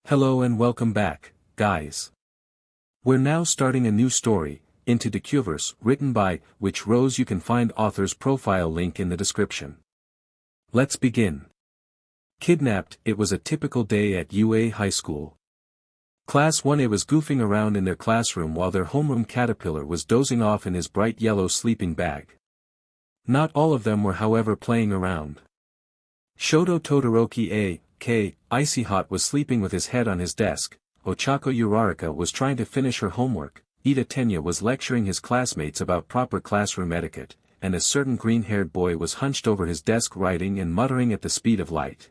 Hello and welcome back, guys. We're now starting a new story, into Dekuverse, written by which Rose. You can find author's profile link in the description. Let's begin. Kidnapped. It was a typical day at UA High School. Class 1A was goofing around in their classroom while their homeroom caterpillar was dozing off in his bright yellow sleeping bag. Not all of them were, however, playing around. Shoto Todoroki A.K. Icy Hot was sleeping with his head on his desk, Ochako Uraraka was trying to finish her homework, Ida Tenya was lecturing his classmates about proper classroom etiquette, and a certain green-haired boy was hunched over his desk writing and muttering at the speed of light.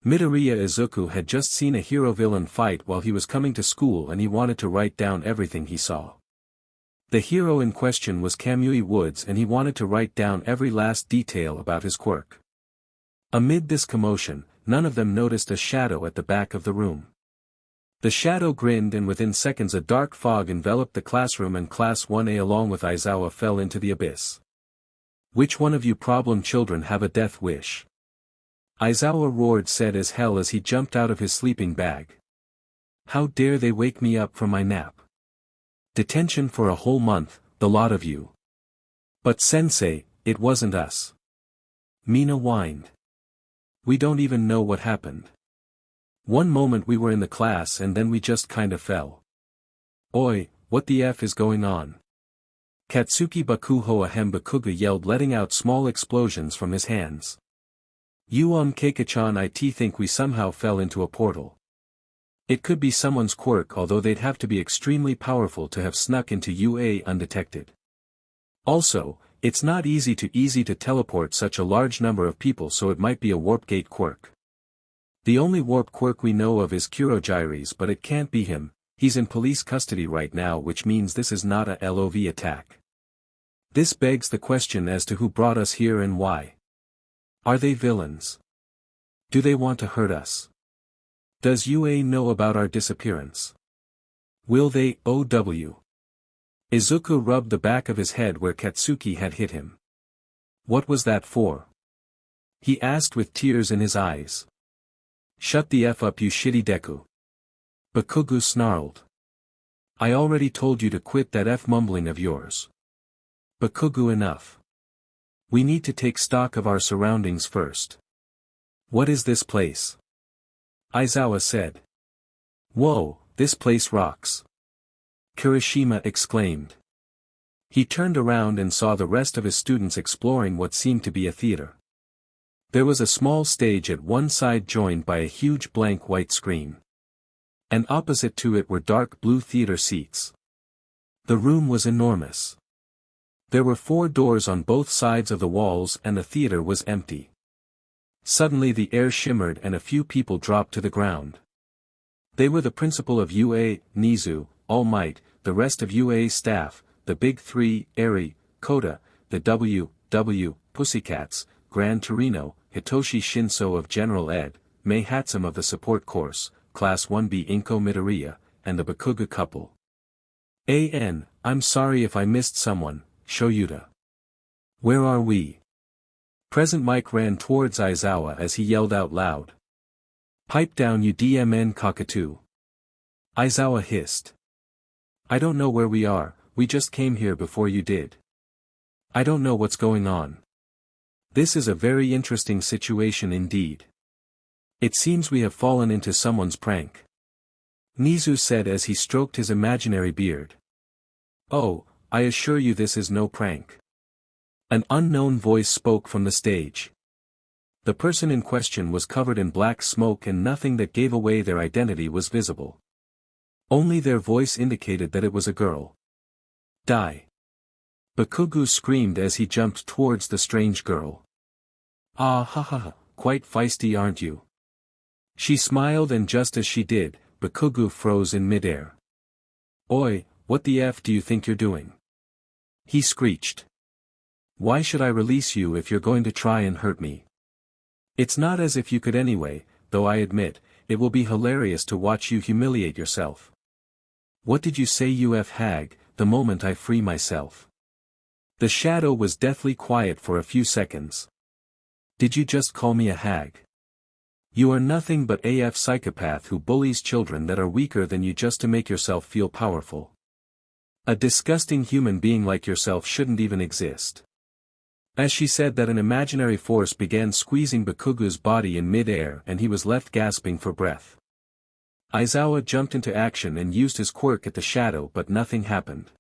Midoriya Izuku had just seen a hero-villain fight while he was coming to school and he wanted to write down everything he saw. The hero in question was Kamui Woods and he wanted to write down every last detail about his quirk. Amid this commotion, none of them noticed a shadow at the back of the room. The shadow grinned and within seconds a dark fog enveloped the classroom and Class 1A along with Aizawa fell into the abyss. Which one of you problem children have a death wish? Aizawa roared sad as hell as he jumped out of his sleeping bag. How dare they wake me up from my nap? Detention for a whole month, the lot of you. But sensei, it wasn't us. Mina whined. We don't even know what happened. One moment we were in the class and then we just kinda fell. Oi, what the F is going on? Katsuki Bakuho Ahem Bakuga yelled, letting out small explosions from his hands. Kachchan, I think we somehow fell into a portal. It could be someone's quirk, although they'd have to be extremely powerful to have snuck into UA undetected. Also, it's not easy to teleport such a large number of people, so it might be a warp gate quirk. The only warp quirk we know of is Kurojire's, but it can't be him. He's in police custody right now, which means this is not a LOV attack. This begs the question as to who brought us here and why. Are they villains? Do they want to hurt us? Does UA know about our disappearance? Will they OW? Izuku rubbed the back of his head where Katsuki had hit him. What was that for? He asked with tears in his eyes. Shut the F up, you shitty Deku. Bakugo snarled. I already told you to quit that F mumbling of yours. Bakugo, enough. We need to take stock of our surroundings first. What is this place? Aizawa said. Whoa, this place rocks. Kirishima exclaimed. He turned around and saw the rest of his students exploring what seemed to be a theater. There was a small stage at one side joined by a huge blank white screen. And opposite to it were dark blue theater seats. The room was enormous. There were 4 doors on both sides of the walls and the theater was empty. Suddenly the air shimmered and a few people dropped to the ground. They were the principal of UA, Nizu, All Might, the rest of UA's staff, the Big Three, Eri, Kota, the W, Pussycats, Gran Torino, Hitoshi Shinso of General Ed, Mei Hatsum of the support course, Class 1B Inko Midoriya, and the Bakuga couple. I'm sorry if I missed someone, Shoyuta. Where are we? Present Mike ran towards Aizawa as he yelled out loud. Pipe down, you DMN cockatoo. Aizawa hissed. I don't know where we are, we just came here before you did. I don't know what's going on. This is a very interesting situation indeed. It seems we have fallen into someone's prank. Nizu said as he stroked his imaginary beard. Oh, I assure you this is no prank. An unknown voice spoke from the stage. The person in question was covered in black smoke and nothing that gave away their identity was visible. Only their voice indicated that it was a girl. Die. Bakugo screamed as he jumped towards the strange girl. Ah ha ha ha, quite feisty aren't you? She smiled and just as she did, Bakugo froze in midair. Oi, what the F do you think you're doing? He screeched. Why should I release you if you're going to try and hurt me? It's not as if you could anyway, though I admit, it will be hilarious to watch you humiliate yourself. What did you say, UF hag, the moment I free myself? The shadow was deathly quiet for a few seconds. Did you just call me a hag? You are nothing but AF psychopath who bullies children that are weaker than you just to make yourself feel powerful. A disgusting human being like yourself shouldn't even exist. As she said that, an imaginary force began squeezing Bakugo's body in mid-air and he was left gasping for breath. Aizawa jumped into action and used his quirk at the shadow, but nothing happened.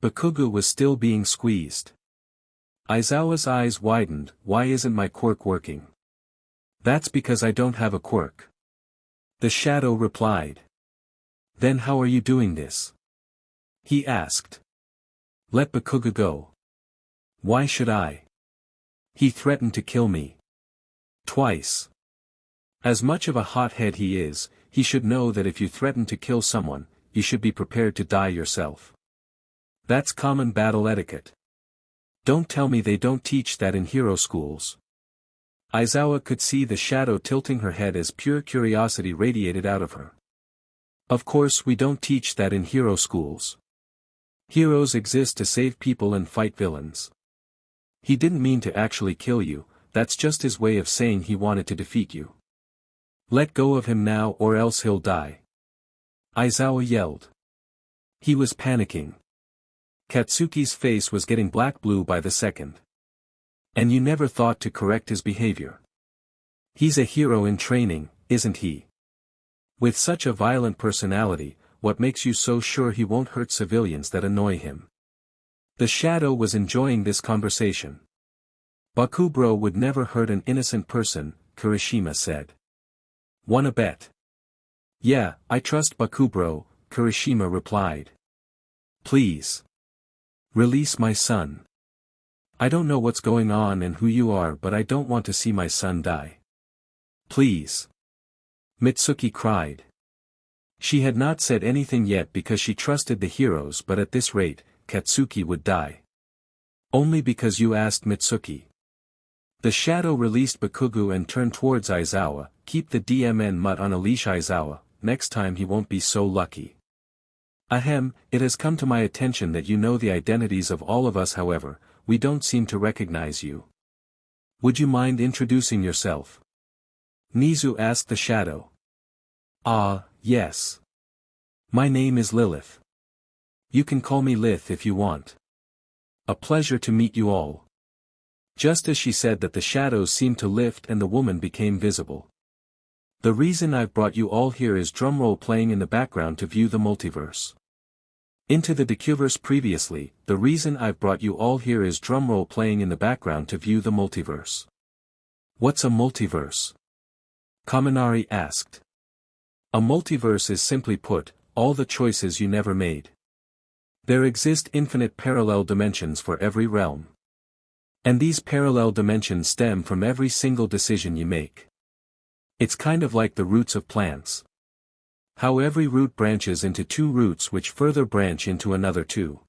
Bakugo was still being squeezed. Aizawa's eyes widened. Why isn't my quirk working? That's because I don't have a quirk. The shadow replied. Then how are you doing this? He asked. Let Bakugo go. Why should I? He threatened to kill me. Twice. As much of a hothead he is, he should know that if you threaten to kill someone, you should be prepared to die yourself. That's common battle etiquette. Don't tell me they don't teach that in hero schools. Aizawa could see the shadow tilting her head as pure curiosity radiated out of her. Of course we don't teach that in hero schools. Heroes exist to save people and fight villains. He didn't mean to actually kill you, that's just his way of saying he wanted to defeat you. Let go of him now or else he'll die. Aizawa yelled. He was panicking. Katsuki's face was getting black-blue by the second. And you never thought to correct his behavior. He's a hero in training, isn't he? With such a violent personality, what makes you so sure he won't hurt civilians that annoy him? The shadow was enjoying this conversation. Bakubro would never hurt an innocent person, Kirishima said. Wanna bet? Yeah, I trust Bakubro, Kirishima replied. Please. Release my son. I don't know what's going on and who you are, but I don't want to see my son die. Please. Mitsuki cried. She had not said anything yet because she trusted the heroes, but at this rate, Katsuki would die. Only because you asked, Mitsuki. The shadow released Bakugo and turned towards Aizawa. Keep the DMN mutt on a leash, Aizawa, next time he won't be so lucky. Ahem, it has come to my attention that you know the identities of all of us, however, we don't seem to recognize you. Would you mind introducing yourself? Nizu asked the shadow. Ah, yes. My name is Lilith. You can call me Lith if you want. A pleasure to meet you all. Just as she said that, the shadows seemed to lift and the woman became visible. The reason I've brought you all here is drumroll playing in the background to view the multiverse. Into the Dekuverse previously, the reason I've brought you all here is drumroll playing in the background to view the multiverse. What's a multiverse? Kaminari asked. A multiverse is, simply put, all the choices you never made. There exist infinite parallel dimensions for every realm. And these parallel dimensions stem from every single decision you make. It's kind of like the roots of plants. How every root branches into two roots which further branch into another two.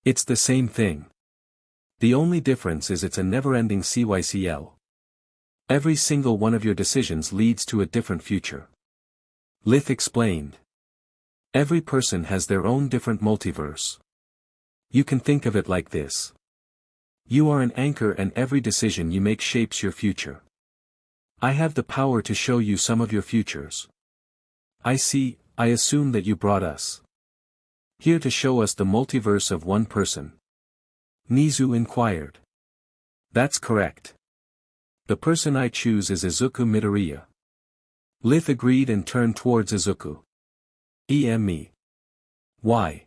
It's the same thing. The only difference is it's a never-ending cycle. Every single one of your decisions leads to a different future. Lith explained. Every person has their own different multiverse. You can think of it like this. You are an anchor and every decision you make shapes your future. I have the power to show you some of your futures. I assume that you brought us here to show us the multiverse of one person. Nizu inquired. That's correct. The person I choose is Izuku Midoriya. Lith agreed and turned towards Izuku. Me. Why?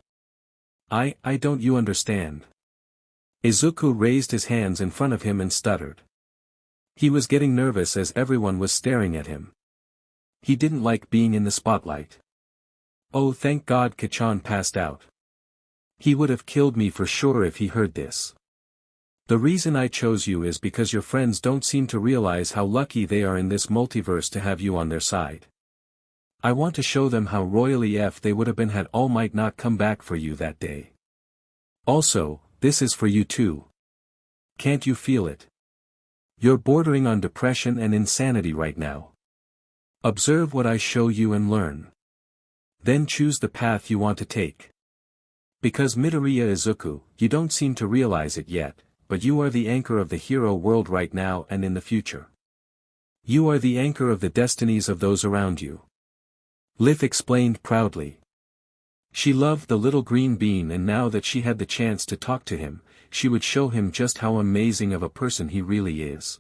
I don't you understand. Izuku raised his hands in front of him and stuttered. He was getting nervous as everyone was staring at him. He didn't like being in the spotlight. Oh, thank God Kachchan passed out. He would have killed me for sure if he heard this. The reason I chose you is because your friends don't seem to realize how lucky they are in this multiverse to have you on their side. I want to show them how royally they would have been had All Might not come back for you that day. Also, this is for you too. Can't you feel it? You're bordering on depression and insanity right now. Observe what I show you and learn. Then choose the path you want to take. Because Midoriya Izuku, you don't seem to realize it yet, but you are the anchor of the hero world right now and in the future. You are the anchor of the destinies of those around you. Lilith explained proudly. She loved the little green bean, and now that she had the chance to talk to him, she would show him just how amazing of a person he really is.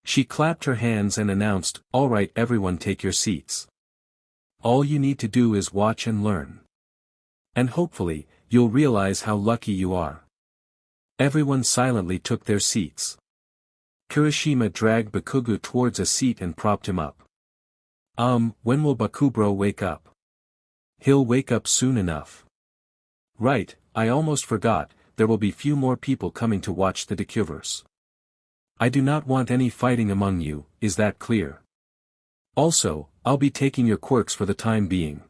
She clapped her hands and announced, "All right, everyone, take your seats. All you need to do is watch and learn. And hopefully, you'll realize how lucky you are." Everyone silently took their seats. Kirishima dragged Bakugo towards a seat and propped him up. When will Bakubro wake up?" "He'll wake up soon enough." "Right, I almost forgot, there will be few more people coming to watch the Dekuverse. I do not want any fighting among you, is that clear? Also, I'll be taking your quirks for the time being."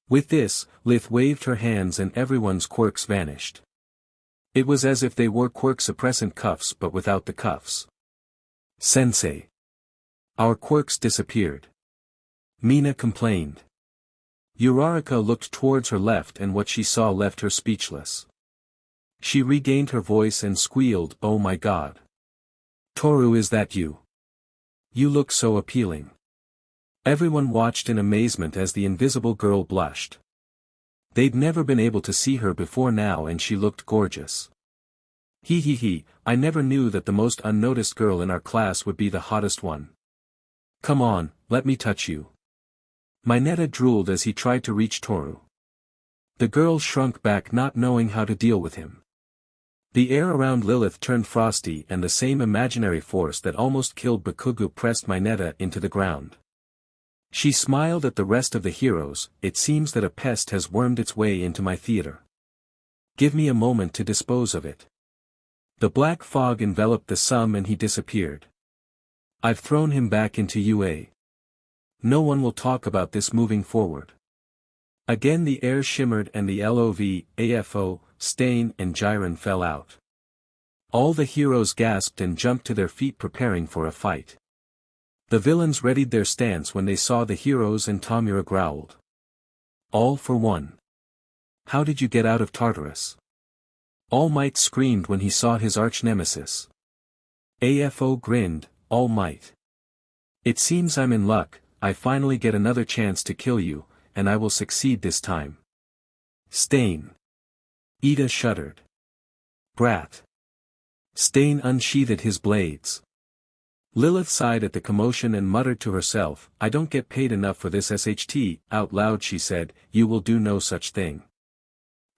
With this, Lilith waved her hands and everyone's quirks vanished. It was as if they wore quirk suppressant cuffs but without the cuffs. "Sensei. Our quirks disappeared." Mina complained. Uraraka looked towards her left, and what she saw left her speechless. She regained her voice and squealed, "Oh my god. Toru, is that you? You look so appealing." Everyone watched in amazement as the invisible girl blushed. They'd never been able to see her before now, and she looked gorgeous. He, I never knew that the most unnoticed girl in our class would be the hottest one. Come on, let me touch you." Mineta drooled as he tried to reach Toru. The girl shrunk back, not knowing how to deal with him. The air around Lilith turned frosty, and the same imaginary force that almost killed Bakugo pressed Mineta into the ground. She smiled at the rest of the heroes. "It seems that a pest has wormed its way into my theater. Give me a moment to dispose of it." The black fog enveloped the sum and he disappeared. "I've thrown him back into UA. No one will talk about this moving forward." Again the air shimmered and the LOV, AFO, Stain and Jiren fell out. All the heroes gasped and jumped to their feet, preparing for a fight. The villains readied their stance when they saw the heroes, and Tamura growled. "All for one. How did you get out of Tartarus?" All Might screamed when he saw his arch-nemesis. AFO grinned, "All Might. It seems I'm in luck, I finally get another chance to kill you, and I will succeed this time." Stain. Ida shuddered. Brat. Stain unsheathed his blades. Lilith sighed at the commotion and muttered to herself, "I don't get paid enough for this SHT, out loud she said, "You will do no such thing.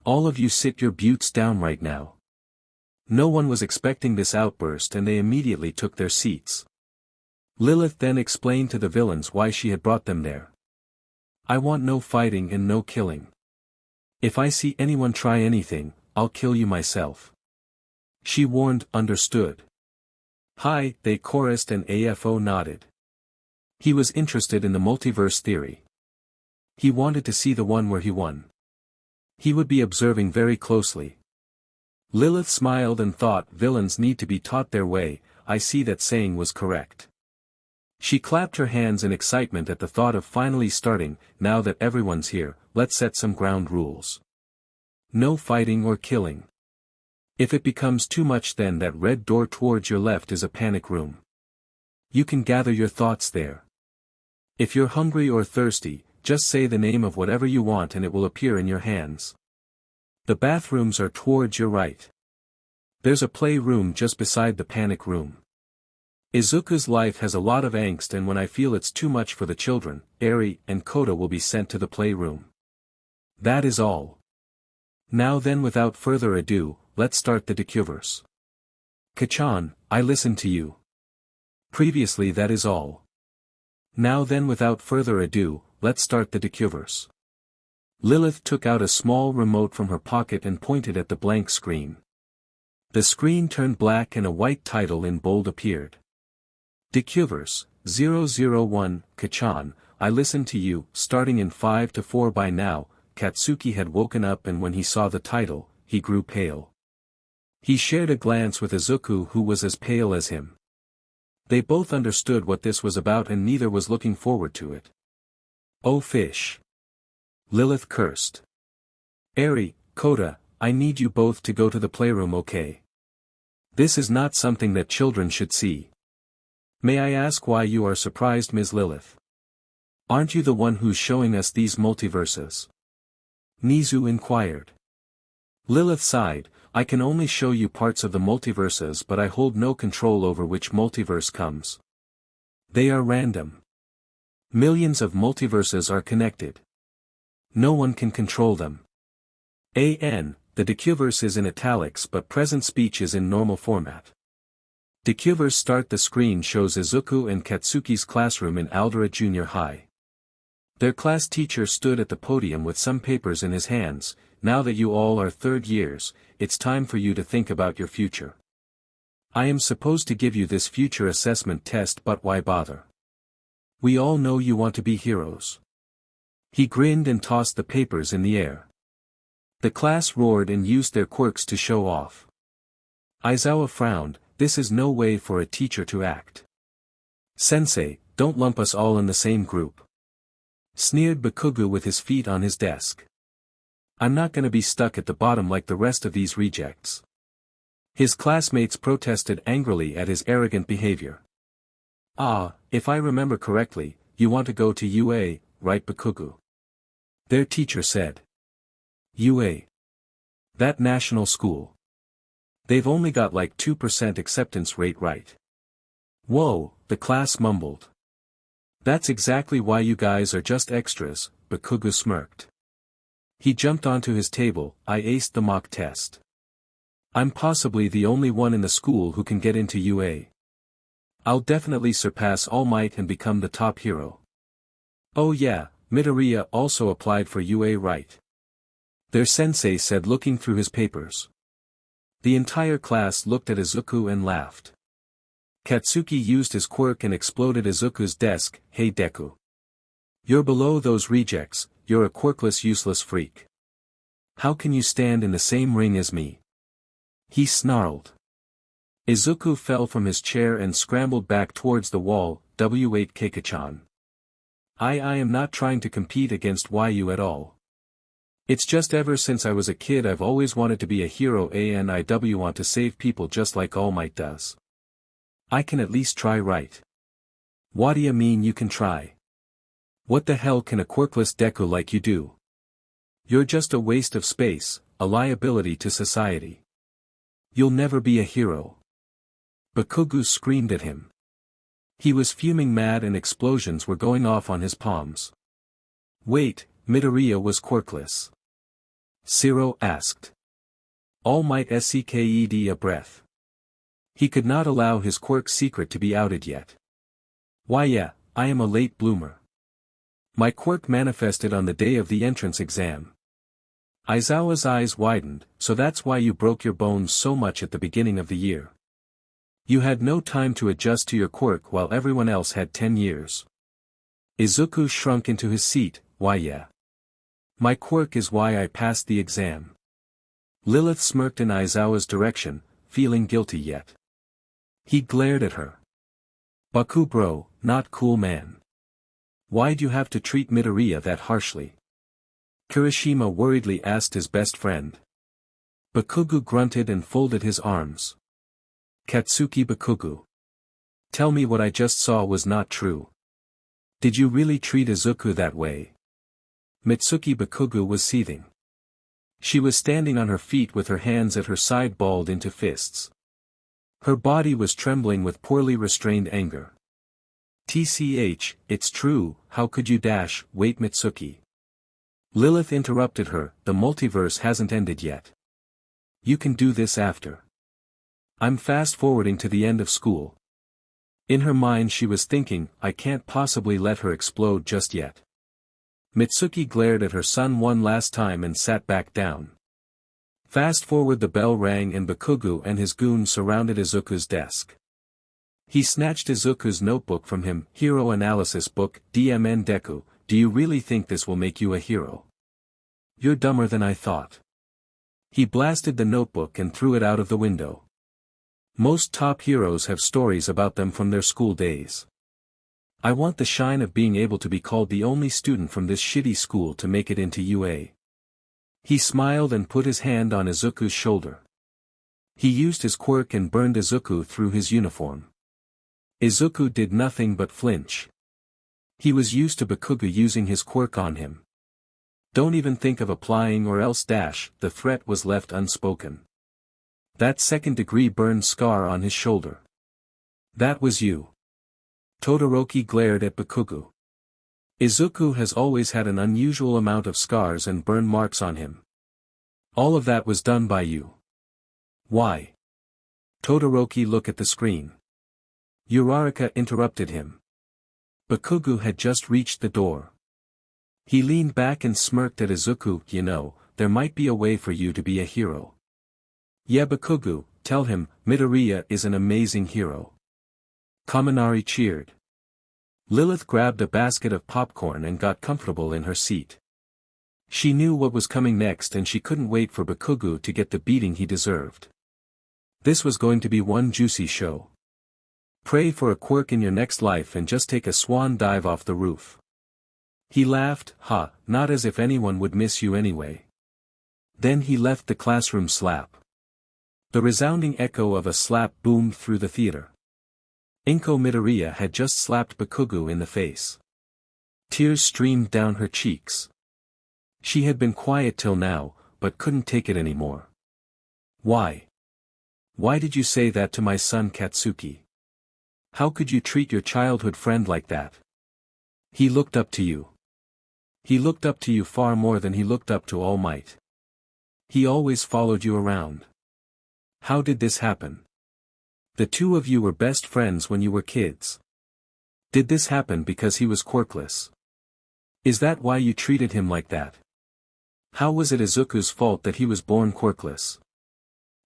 All of you sit your buttes down right now." No one was expecting this outburst, and they immediately took their seats. Lilith then explained to the villains why she had brought them there. "I want no fighting and no killing. If I see anyone try anything, I'll kill you myself." She warned. "Understood." "Hi," they chorused, and AFO nodded. He was interested in the multiverse theory. He wanted to see the one where he won. He would be observing very closely. Lilith smiled and thought, villains need to be taught their way. I see that saying was correct. She clapped her hands in excitement at the thought of finally starting. "Now that everyone's here, let's set some ground rules. No fighting or killing. If it becomes too much, then that red door towards your left is a panic room. You can gather your thoughts there. If you're hungry or thirsty, just say the name of whatever you want and it will appear in your hands. The bathrooms are towards your right. There's a play room just beside the panic room. Izuku's life has a lot of angst, and when I feel it's too much for the children, Eri and Kota will be sent to the playroom. That is all. Now then, without further ado, let's start the Dekuverse. Kachchan, I listen to you. Previously, that is all. Now then, without further ado, let's start the Dekuverse. Lilith took out a small remote from her pocket and pointed at the blank screen. The screen turned black and a white title in bold appeared. Dekuverse, 001, Kachchan, I listen to you. Starting in 5 to 4. By now, Katsuki had woken up, and when he saw the title, he grew pale. He shared a glance with Izuku, who was as pale as him. They both understood what this was about, and neither was looking forward to it. Oh fish. Lilith cursed. Eri, Kota, I need you both to go to the playroom, okay? This is not something that children should see. May I ask why you are surprised, Ms. Lilith? Aren't you the one who's showing us these multiverses? Nizu inquired. Lilith sighed, I can only show you parts of the multiverses, but I hold no control over which multiverse comes. They are random. Millions of multiverses are connected. No one can control them. The Dekuverse is in italics but present speech is in normal format. Dekuverse start. The screen shows Izuku and Katsuki's classroom in Aldera Junior High. Their class teacher stood at the podium with some papers in his hands. Now that you all are third years, it's time for you to think about your future. I am supposed to give you this future assessment test, but why bother? We all know you want to be heroes. He grinned and tossed the papers in the air. The class roared and used their quirks to show off. Aizawa frowned, this is no way for a teacher to act. Sensei, don't lump us all in the same group. Sneered Bakugo with his feet on his desk. I'm not gonna be stuck at the bottom like the rest of these rejects. His classmates protested angrily at his arrogant behavior. If I remember correctly, you want to go to UA, right Bakugo? Their teacher said. UA. That national school. They've only got like 2% acceptance rate, right? Whoa, the class mumbled. That's exactly why you guys are just extras, Bakugo smirked. He jumped onto his table, I aced the mock test. I'm possibly the only one in the school who can get into UA. I'll definitely surpass All Might and become the top hero. Oh yeah, Midoriya also applied for UA, right? Their sensei said, looking through his papers. The entire class looked at Izuku and laughed. Katsuki used his quirk and exploded Izuku's desk. Hey Deku. You're below those rejects, you're a quirkless useless freak. How can you stand in the same ring as me? He snarled. Izuku fell from his chair and scrambled back towards the wall. W8 Kachchan. I am not trying to compete against YU at all. It's just ever since I was a kid I've always wanted to be a hero and I want to save people just like All Might does. I can at least try, right? What do you mean you can try? What the hell can a quirkless Deku like you do? You're just a waste of space, a liability to society. You'll never be a hero. Bakugo screamed at him. He was fuming mad and explosions were going off on his palms. Wait, Midoriya was quirkless? Zero asked. All Might seeked a breath. He could not allow his quirk secret to be outed yet. Why yeah, I am a late bloomer. My quirk manifested on the day of the entrance exam. Aizawa's eyes widened, so that's why you broke your bones so much at the beginning of the year. You had no time to adjust to your quirk while everyone else had 10 years. Izuku shrunk into his seat. Why yeah. My quirk is why I passed the exam. Lilith smirked in Aizawa's direction, feeling guilty yet. He glared at her. Baku bro, not cool man. Why'd you have to treat Midoriya that harshly? Kirishima worriedly asked his best friend. Bakugo grunted and folded his arms. Katsuki Bakugo. Tell me what I just saw was not true. Did you really treat Izuku that way? Mitsuki Bakugo was seething. She was standing on her feet with her hands at her side balled into fists. Her body was trembling with poorly restrained anger. TCH, it's true, how could you wait Mitsuki. Lilith interrupted her, the multiverse hasn't ended yet. You can do this after. I'm fast forwarding to the end of school. In her mind she was thinking, I can't possibly let her explode just yet. Mitsuki glared at her son one last time and sat back down. Fast forward, the bell rang and Bakugo and his goons surrounded Izuku's desk. He snatched Izuku's notebook from him. Hero analysis book, DMN Deku, do you really think this will make you a hero? You're dumber than I thought. He blasted the notebook and threw it out of the window. Most top heroes have stories about them from their school days. I want the shine of being able to be called the only student from this shitty school to make it into UA. He smiled and put his hand on Izuku's shoulder. He used his quirk and burned Izuku through his uniform. Izuku did nothing but flinch. He was used to Bakugo using his quirk on him. Don't even think of applying or else dash, the threat was left unspoken. That second-degree burn scar on his shoulder. That was you. Todoroki glared at Bakugo. Izuku has always had an unusual amount of scars and burn marks on him. All of that was done by you. Why? Todoroki looked at the screen. Uraraka interrupted him. Bakugo had just reached the door. He leaned back and smirked at Izuku. You know, there might be a way for you to be a hero. Yeah, Bakugo, tell him, Midoriya is an amazing hero. Kaminari cheered. Lilith grabbed a basket of popcorn and got comfortable in her seat. She knew what was coming next and she couldn't wait for Bakugo to get the beating he deserved. This was going to be one juicy show. Pray for a quirk in your next life and just take a swan dive off the roof. He laughed, not as if anyone would miss you anyway. Then he left the classroom slap. The resounding echo of a slap boomed through the theater. Inko Midoriya had just slapped Bakugo in the face. Tears streamed down her cheeks. She had been quiet till now, but couldn't take it anymore. Why? Why did you say that to my son Katsuki? How could you treat your childhood friend like that? He looked up to you. He looked up to you far more than he looked up to All Might. He always followed you around. How did this happen? The two of you were best friends when you were kids. Did this happen because he was quirkless? Is that why you treated him like that? How was it Izuku's fault that he was born quirkless?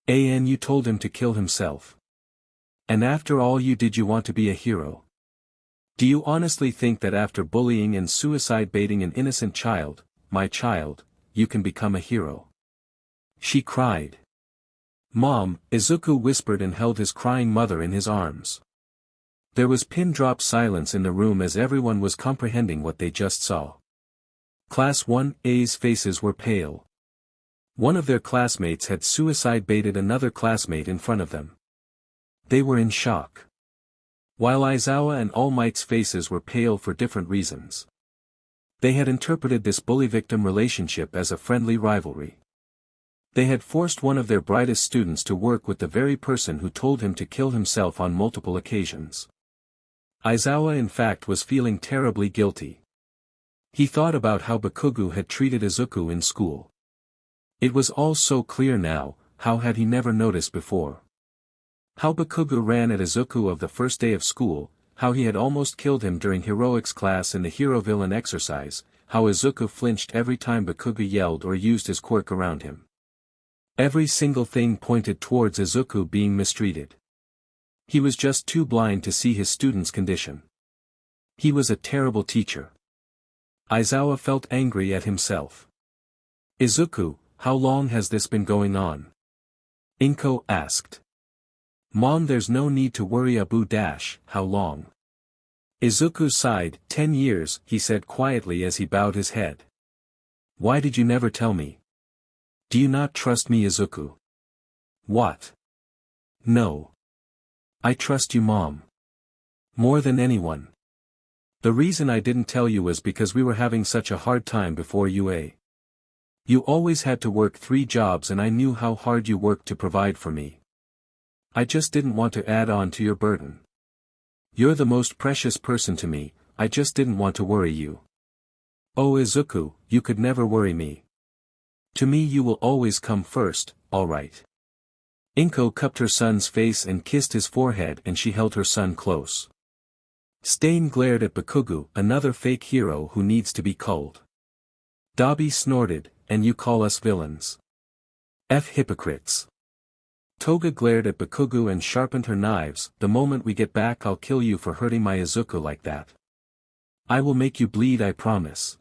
And you told him to kill himself. And after all you did you want to be a hero? Do you honestly think that after bullying and suicide baiting an innocent child, my child, you can become a hero? She cried. Mom, Izuku whispered and held his crying mother in his arms. There was pin-drop silence in the room as everyone was comprehending what they just saw. Class 1A's faces were pale. One of their classmates had suicide-baited another classmate in front of them. They were in shock. While Aizawa and All Might's faces were pale for different reasons. They had interpreted this bully-victim relationship as a friendly rivalry. They had forced one of their brightest students to work with the very person who told him to kill himself on multiple occasions. Aizawa in fact was feeling terribly guilty. He thought about how Bakugo had treated Izuku in school. It was all so clear now, how had he never noticed before? How Bakugo ran at Izuku of the first day of school, how he had almost killed him during heroics class in the hero-villain exercise, how Izuku flinched every time Bakugo yelled or used his quirk around him. Every single thing pointed towards Izuku being mistreated. He was just too blind to see his student's condition. He was a terrible teacher. Aizawa felt angry at himself. Izuku, how long has this been going on? Inko asked. Mom, there's no need to worry how long? Izuku sighed. 10 years, he said quietly as he bowed his head. Why did you never tell me? Do you not trust me, Izuku? What? No. I trust you, Mom. More than anyone. The reason I didn't tell you was because we were having such a hard time before UA. You always had to work 3 jobs and I knew how hard you worked to provide for me. I just didn't want to add on to your burden. You're the most precious person to me, I just didn't want to worry you. Oh Izuku, you could never worry me. To me you will always come first, alright. Inko cupped her son's face and kissed his forehead and she held her son close. Stain glared at Bakugo, another fake hero who needs to be culled. Dabi snorted, and you call us villains? F hypocrites. Toga glared at Bakugo and sharpened her knives. The moment we get back I'll kill you for hurting my Izuku like that. I will make you bleed, I promise.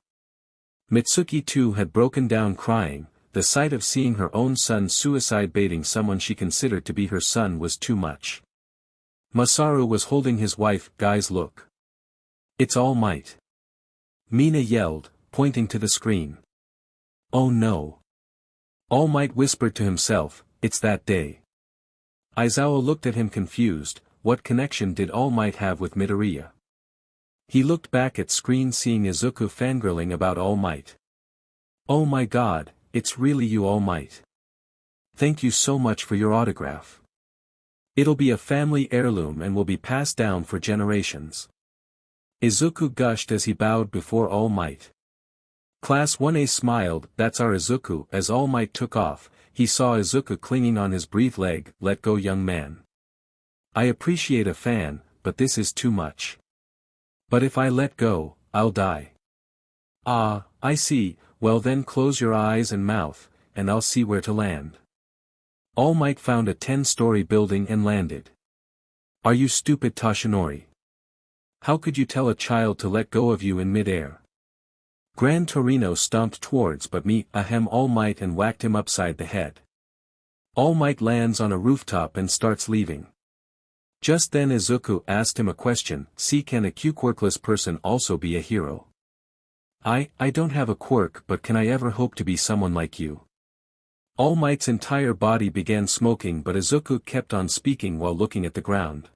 Mitsuki too had broken down crying. The sight of seeing her own son suicide baiting someone she considered to be her son was too much. Masaru was holding his wife. Guys, look. It's All Might. Mina yelled, pointing to the screen. Oh no. All Might whispered to himself, it's that day. Aizawa looked at him confused. what connection did All Might have with Midoriya? He looked back at screen seeing Izuku fangirling about All Might. Oh my god, it's really you All Might. Thank you so much for your autograph. It'll be a family heirloom and will be passed down for generations. Izuku gushed as he bowed before All Might. Class 1A smiled, that's our Izuku. As All Might took off, he saw Izuku clinging on his brief leg. Let go young man. I appreciate a fan, but this is too much. But if I let go, I'll die. Ah, I see, well then close your eyes and mouth, and I'll see where to land. All Might found a 10-story building and landed. Are you stupid Toshinori? How could you tell a child to let go of you in mid-air? Gran Torino stomped towards but me, ahem All Might and whacked him upside the head. All Might lands on a rooftop and starts leaving. Just then Izuku asked him a question, see can a quirkless person also be a hero? I don't have a quirk but can I ever hope to be someone like you? All Might's entire body began smoking but Izuku kept on speaking while looking at the ground.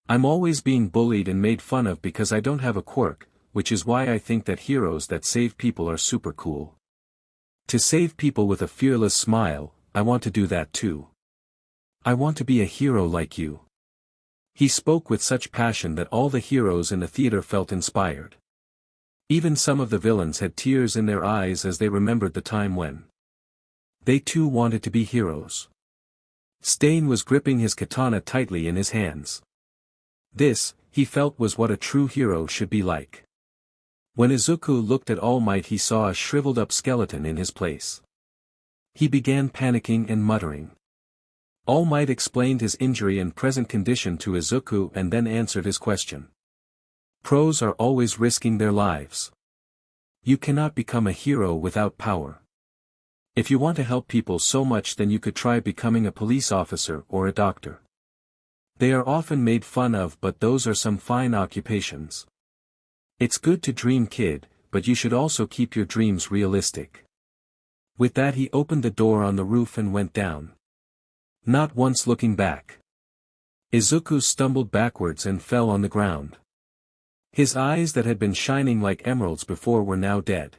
I'm always being bullied and made fun of because I don't have a quirk, which is why I think that heroes that save people are super cool. To save people with a fearless smile, I want to do that too. I want to be a hero like you. He spoke with such passion that all the heroes in the theater felt inspired. Even some of the villains had tears in their eyes as they remembered the time when they too wanted to be heroes. Stain was gripping his katana tightly in his hands. This, he felt was what a true hero should be like. When Izuku looked at All Might he saw a shriveled-up skeleton in his place. He began panicking and muttering. All Might explained his injury and present condition to Izuku and then answered his question. Pros are always risking their lives. You cannot become a hero without power. If you want to help people so much then you could try becoming a police officer or a doctor. They are often made fun of but those are some fine occupations. It's good to dream kid, but you should also keep your dreams realistic. With that he opened the door on the roof and went down. Not once looking back. Izuku stumbled backwards and fell on the ground. His eyes that had been shining like emeralds before were now dead.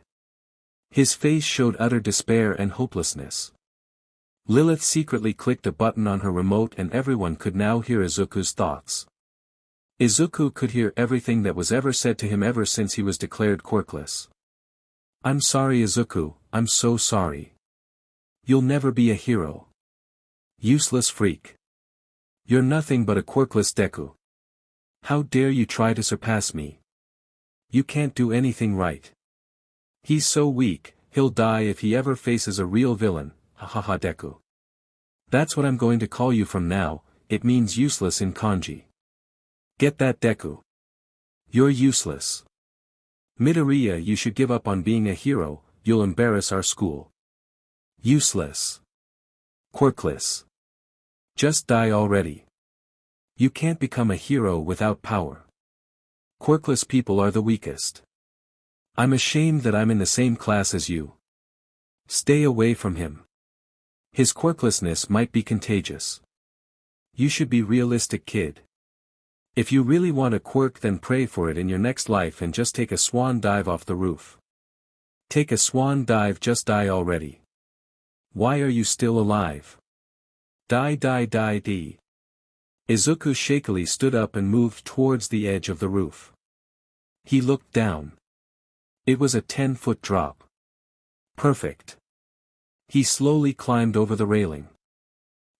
His face showed utter despair and hopelessness. Lilith secretly clicked a button on her remote and everyone could now hear Izuku's thoughts. Izuku could hear everything that was ever said to him ever since he was declared quirkless. I'm sorry Izuku, I'm so sorry. You'll never be a hero. Useless freak. You're nothing but a quirkless Deku. How dare you try to surpass me? You can't do anything right. He's so weak, he'll die if he ever faces a real villain, hahaha Deku. That's what I'm going to call you from now, it means useless in kanji. Get that Deku? You're useless. Midoriya you should give up on being a hero, you'll embarrass our school. Useless. Quirkless. Just die already. You can't become a hero without power. Quirkless people are the weakest. I'm ashamed that I'm in the same class as you. Stay away from him. His quirklessness might be contagious. You should be realistic kid. If you really want a quirk then pray for it in your next life and just take a swan dive off the roof. Take a swan dive just die already. Why are you still alive? Die. Izuku shakily stood up and moved towards the edge of the roof. He looked down. It was a 10-foot drop. Perfect. He slowly climbed over the railing.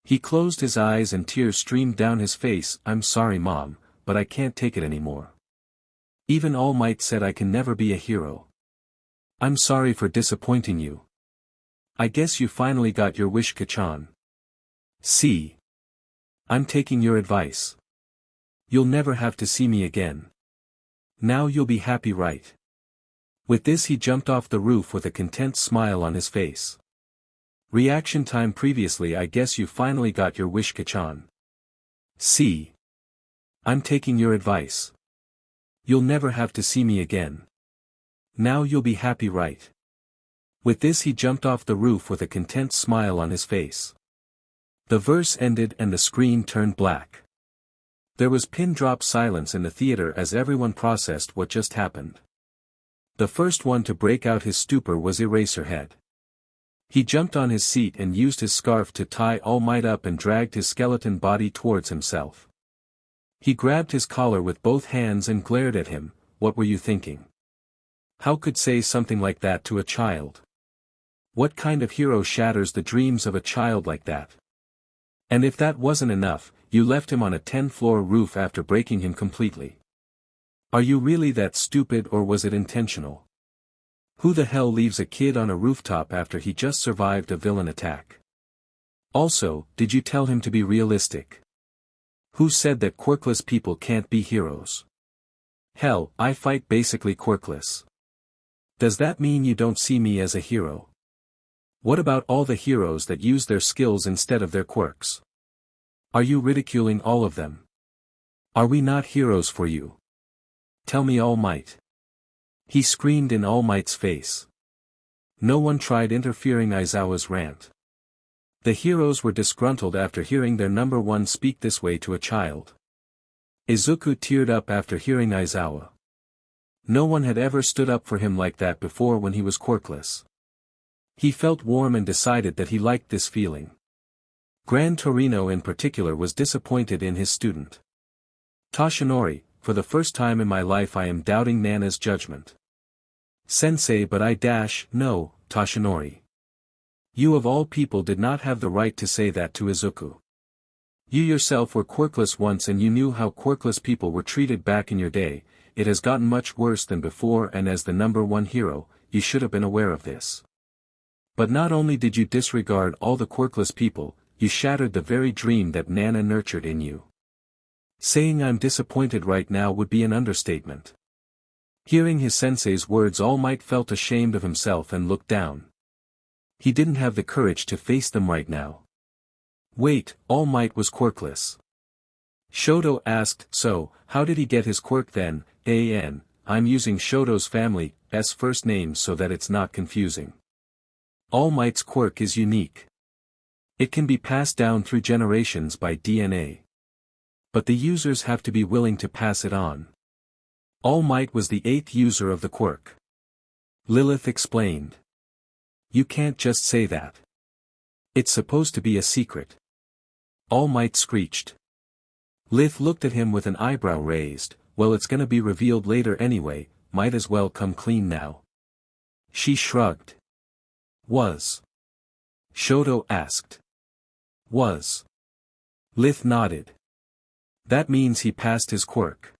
He closed his eyes and tears streamed down his face. I'm sorry Mom, but I can't take it anymore. Even All Might said I can never be a hero. I'm sorry for disappointing you. I guess you finally got your wish Kachchan. See. I'm taking your advice. You'll never have to see me again. Now you'll be happy right? With this he jumped off the roof with a content smile on his face. Reaction time previously I guess you finally got your wish Kachchan. See. I'm taking your advice. You'll never have to see me again. Now you'll be happy right? With this he jumped off the roof with a content smile on his face. The verse ended and the screen turned black. There was pin-drop silence in the theater as everyone processed what just happened. The first one to break out his stupor was Eraserhead. He jumped on his seat and used his scarf to tie All Might up and dragged his skeleton body towards himself. He grabbed his collar with both hands and glared at him. What were you thinking? How could say something like that to a child? What kind of hero shatters the dreams of a child like that? And if that wasn't enough, you left him on a 10-floor roof after breaking him completely. Are you really that stupid, or was it intentional? Who the hell leaves a kid on a rooftop after he just survived a villain attack? Also, did you tell him to be realistic? Who said that quirkless people can't be heroes? Hell, I fight basically quirkless. Does that mean you don't see me as a hero? What about all the heroes that use their skills instead of their quirks? Are you ridiculing all of them? Are we not heroes for you? Tell me, All Might. He screamed in All Might's face. No one tried interfering Aizawa's rant. The heroes were disgruntled after hearing their number one speak this way to a child. Izuku teared up after hearing Aizawa. No one had ever stood up for him like that before when he was quirkless. He felt warm and decided that he liked this feeling. Gran Torino in particular was disappointed in his student. Toshinori, for the first time in my life I am doubting Nana's judgment. Sensei, but no, Toshinori. You of all people did not have the right to say that to Izuku. You yourself were quirkless once and you knew how quirkless people were treated back in your day. It has gotten much worse than before, and as the number one hero, you should have been aware of this. But not only did you disregard all the quirkless people, you shattered the very dream that Nana nurtured in you. Saying I'm disappointed right now would be an understatement. Hearing his sensei's words, All Might felt ashamed of himself and looked down. He didn't have the courage to face them right now. Wait, All Might was quirkless? Shoto asked. So, how did he get his quirk then? I'm using Shoto's family's first name so that it's not confusing. All Might's quirk is unique. It can be passed down through generations by DNA. But the users have to be willing to pass it on. All Might was the 8th user of the quirk. Lilith explained. You can't just say that. It's supposed to be a secret. All Might screeched. Lilith looked at him with an eyebrow raised. Well, it's gonna be revealed later anyway, might as well come clean now. She shrugged. Was? Shoto asked. Was? Lilith nodded. That means he passed his quirk.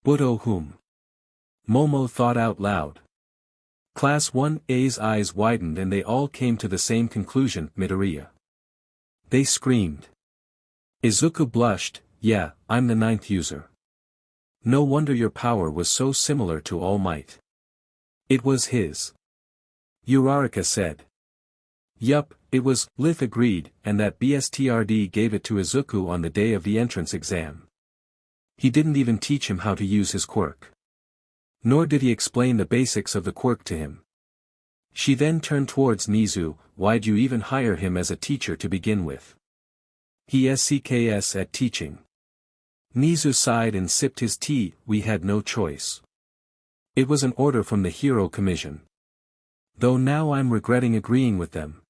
But oh whom? Momo thought out loud. Class 1A's eyes widened and they all came to the same conclusion, Midoriya. They screamed. Izuku blushed. Yeah, I'm the 9th user. No wonder your power was so similar to All Might. It was his. Uraraka said. Yup, it was, Lilith agreed, and that BSTRD gave it to Izuku on the day of the entrance exam. He didn't even teach him how to use his quirk. Nor did he explain the basics of the quirk to him. She then turned towards Nizu. Why'd you even hire him as a teacher to begin with? He SCKS at teaching. Nizu sighed and sipped his tea. We had no choice. It was an order from the Hero Commission. Though now I'm regretting agreeing with them.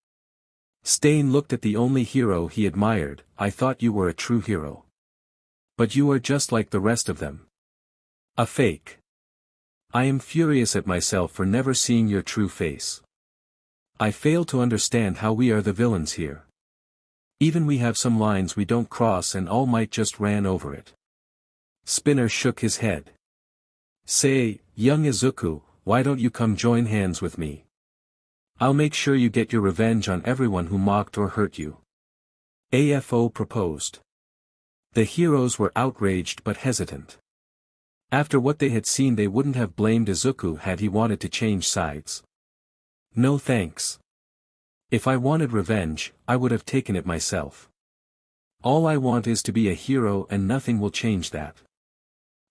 Stain looked at the only hero he admired. I thought you were a true hero. But you are just like the rest of them. A fake. I am furious at myself for never seeing your true face. I fail to understand how we are the villains here. Even we have some lines we don't cross and All Might just ran over it. Spinner shook his head. Say, young Izuku, why don't you come join hands with me? I'll make sure you get your revenge on everyone who mocked or hurt you. AFO proposed. The heroes were outraged but hesitant. After what they had seen they wouldn't have blamed Izuku had he wanted to change sides. No thanks. If I wanted revenge, I would have taken it myself. All I want is to be a hero and nothing will change that.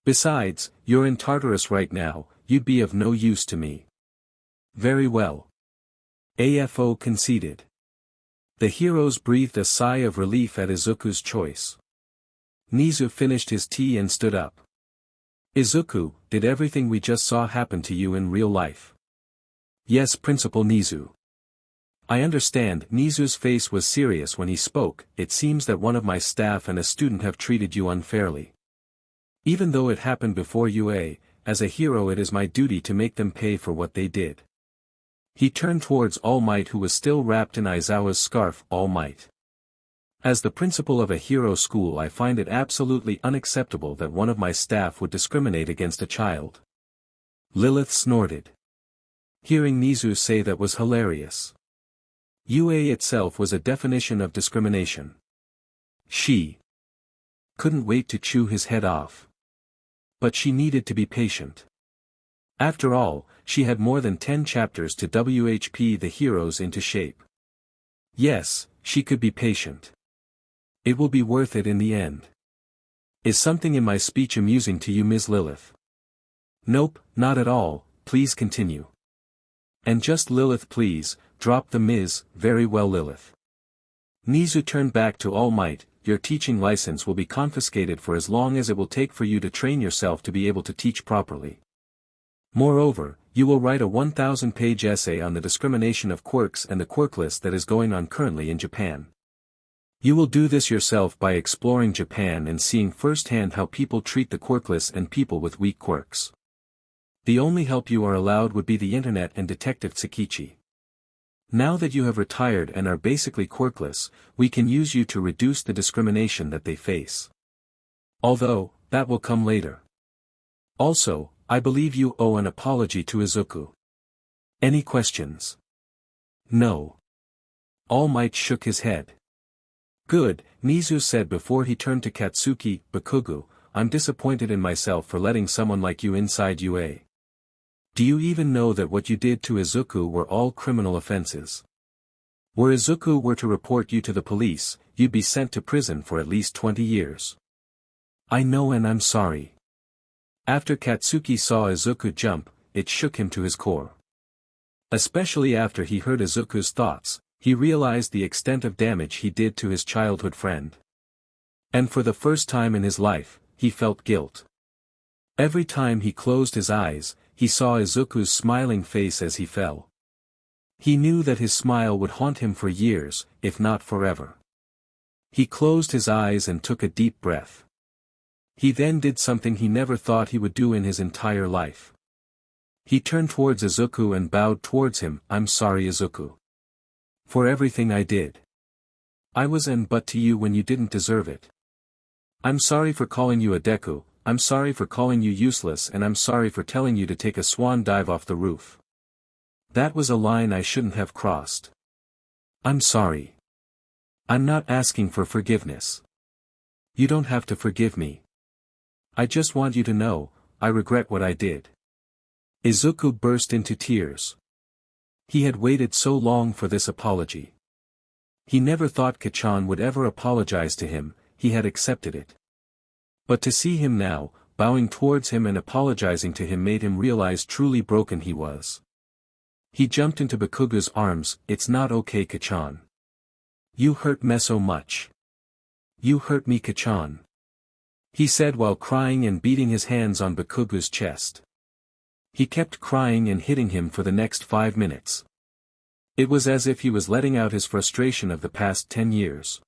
Besides, you're in Tartarus right now, you'd be of no use to me. Very well. AFO conceded. The heroes breathed a sigh of relief at Izuku's choice. Nizu finished his tea and stood up. Izuku, did everything we just saw happen to you in real life? Yes, Principal Nizu. I understand. Nizu's face was serious when he spoke. It seems that one of my staff and a student have treated you unfairly. Even though it happened before UA, as a hero it is my duty to make them pay for what they did. He turned towards All Might, who was still wrapped in Aizawa's scarf. All Might. As the principal of a hero school, I find it absolutely unacceptable that one of my staff would discriminate against a child. Lilith snorted. Hearing Nizu say that was hilarious. UA itself was a definition of discrimination. She couldn't wait to chew his head off. But she needed to be patient. After all, she had more than 10 chapters to WHP the heroes into shape. Yes, she could be patient. It will be worth it in the end. Is something in my speech amusing to you, Ms. Lilith? Nope, not at all. Please continue. And just Lilith, please, drop the Ms. Very well, Lilith. Nizu turned back to All Might. Your teaching license will be confiscated for as long as it will take for you to train yourself to be able to teach properly. Moreover, you will write a 1,000-page essay on the discrimination of quirks and the quirk list that is going on currently in Japan. You will do this yourself by exploring Japan and seeing firsthand how people treat the quirkless and people with weak quirks. The only help you are allowed would be the internet and Detective Tsukichi. Now that you have retired and are basically quirkless, we can use you to reduce the discrimination that they face. Although, that will come later. Also, I believe you owe an apology to Izuku. Any questions? No. All Might shook his head. Good, Nizu said before he turned to Katsuki. Bakugu, I'm disappointed in myself for letting someone like you inside UA. Do you even know that what you did to Izuku were all criminal offenses? Were Izuku were to report you to the police, you'd be sent to prison for at least 20 years. I know, and I'm sorry. After Katsuki saw Izuku jump, it shook him to his core. Especially after he heard Izuku's thoughts, he realized the extent of damage he did to his childhood friend. And for the first time in his life, he felt guilt. Every time he closed his eyes, he saw Izuku's smiling face as he fell. He knew that his smile would haunt him for years, if not forever. He closed his eyes and took a deep breath. He then did something he never thought he would do in his entire life. He turned towards Izuku and bowed towards him. I'm sorry, Izuku. For everything I did. I was an but to you when you didn't deserve it. I'm sorry for calling you a Deku, I'm sorry for calling you useless, and I'm sorry for telling you to take a swan dive off the roof. That was a line I shouldn't have crossed. I'm sorry. I'm not asking for forgiveness. You don't have to forgive me. I just want you to know, I regret what I did. Izuku burst into tears. He had waited so long for this apology. He never thought Kachchan would ever apologize to him, he had accepted it. But to see him now, bowing towards him and apologizing to him made him realize truly broken he was. He jumped into Bakugu's arms. It's not okay, Kachchan. You hurt me so much. You hurt me, Kachchan. He said while crying and beating his hands on Bakugu's chest. He kept crying and hitting him for the next 5 minutes. It was as if he was letting out his frustration of the past 10 years.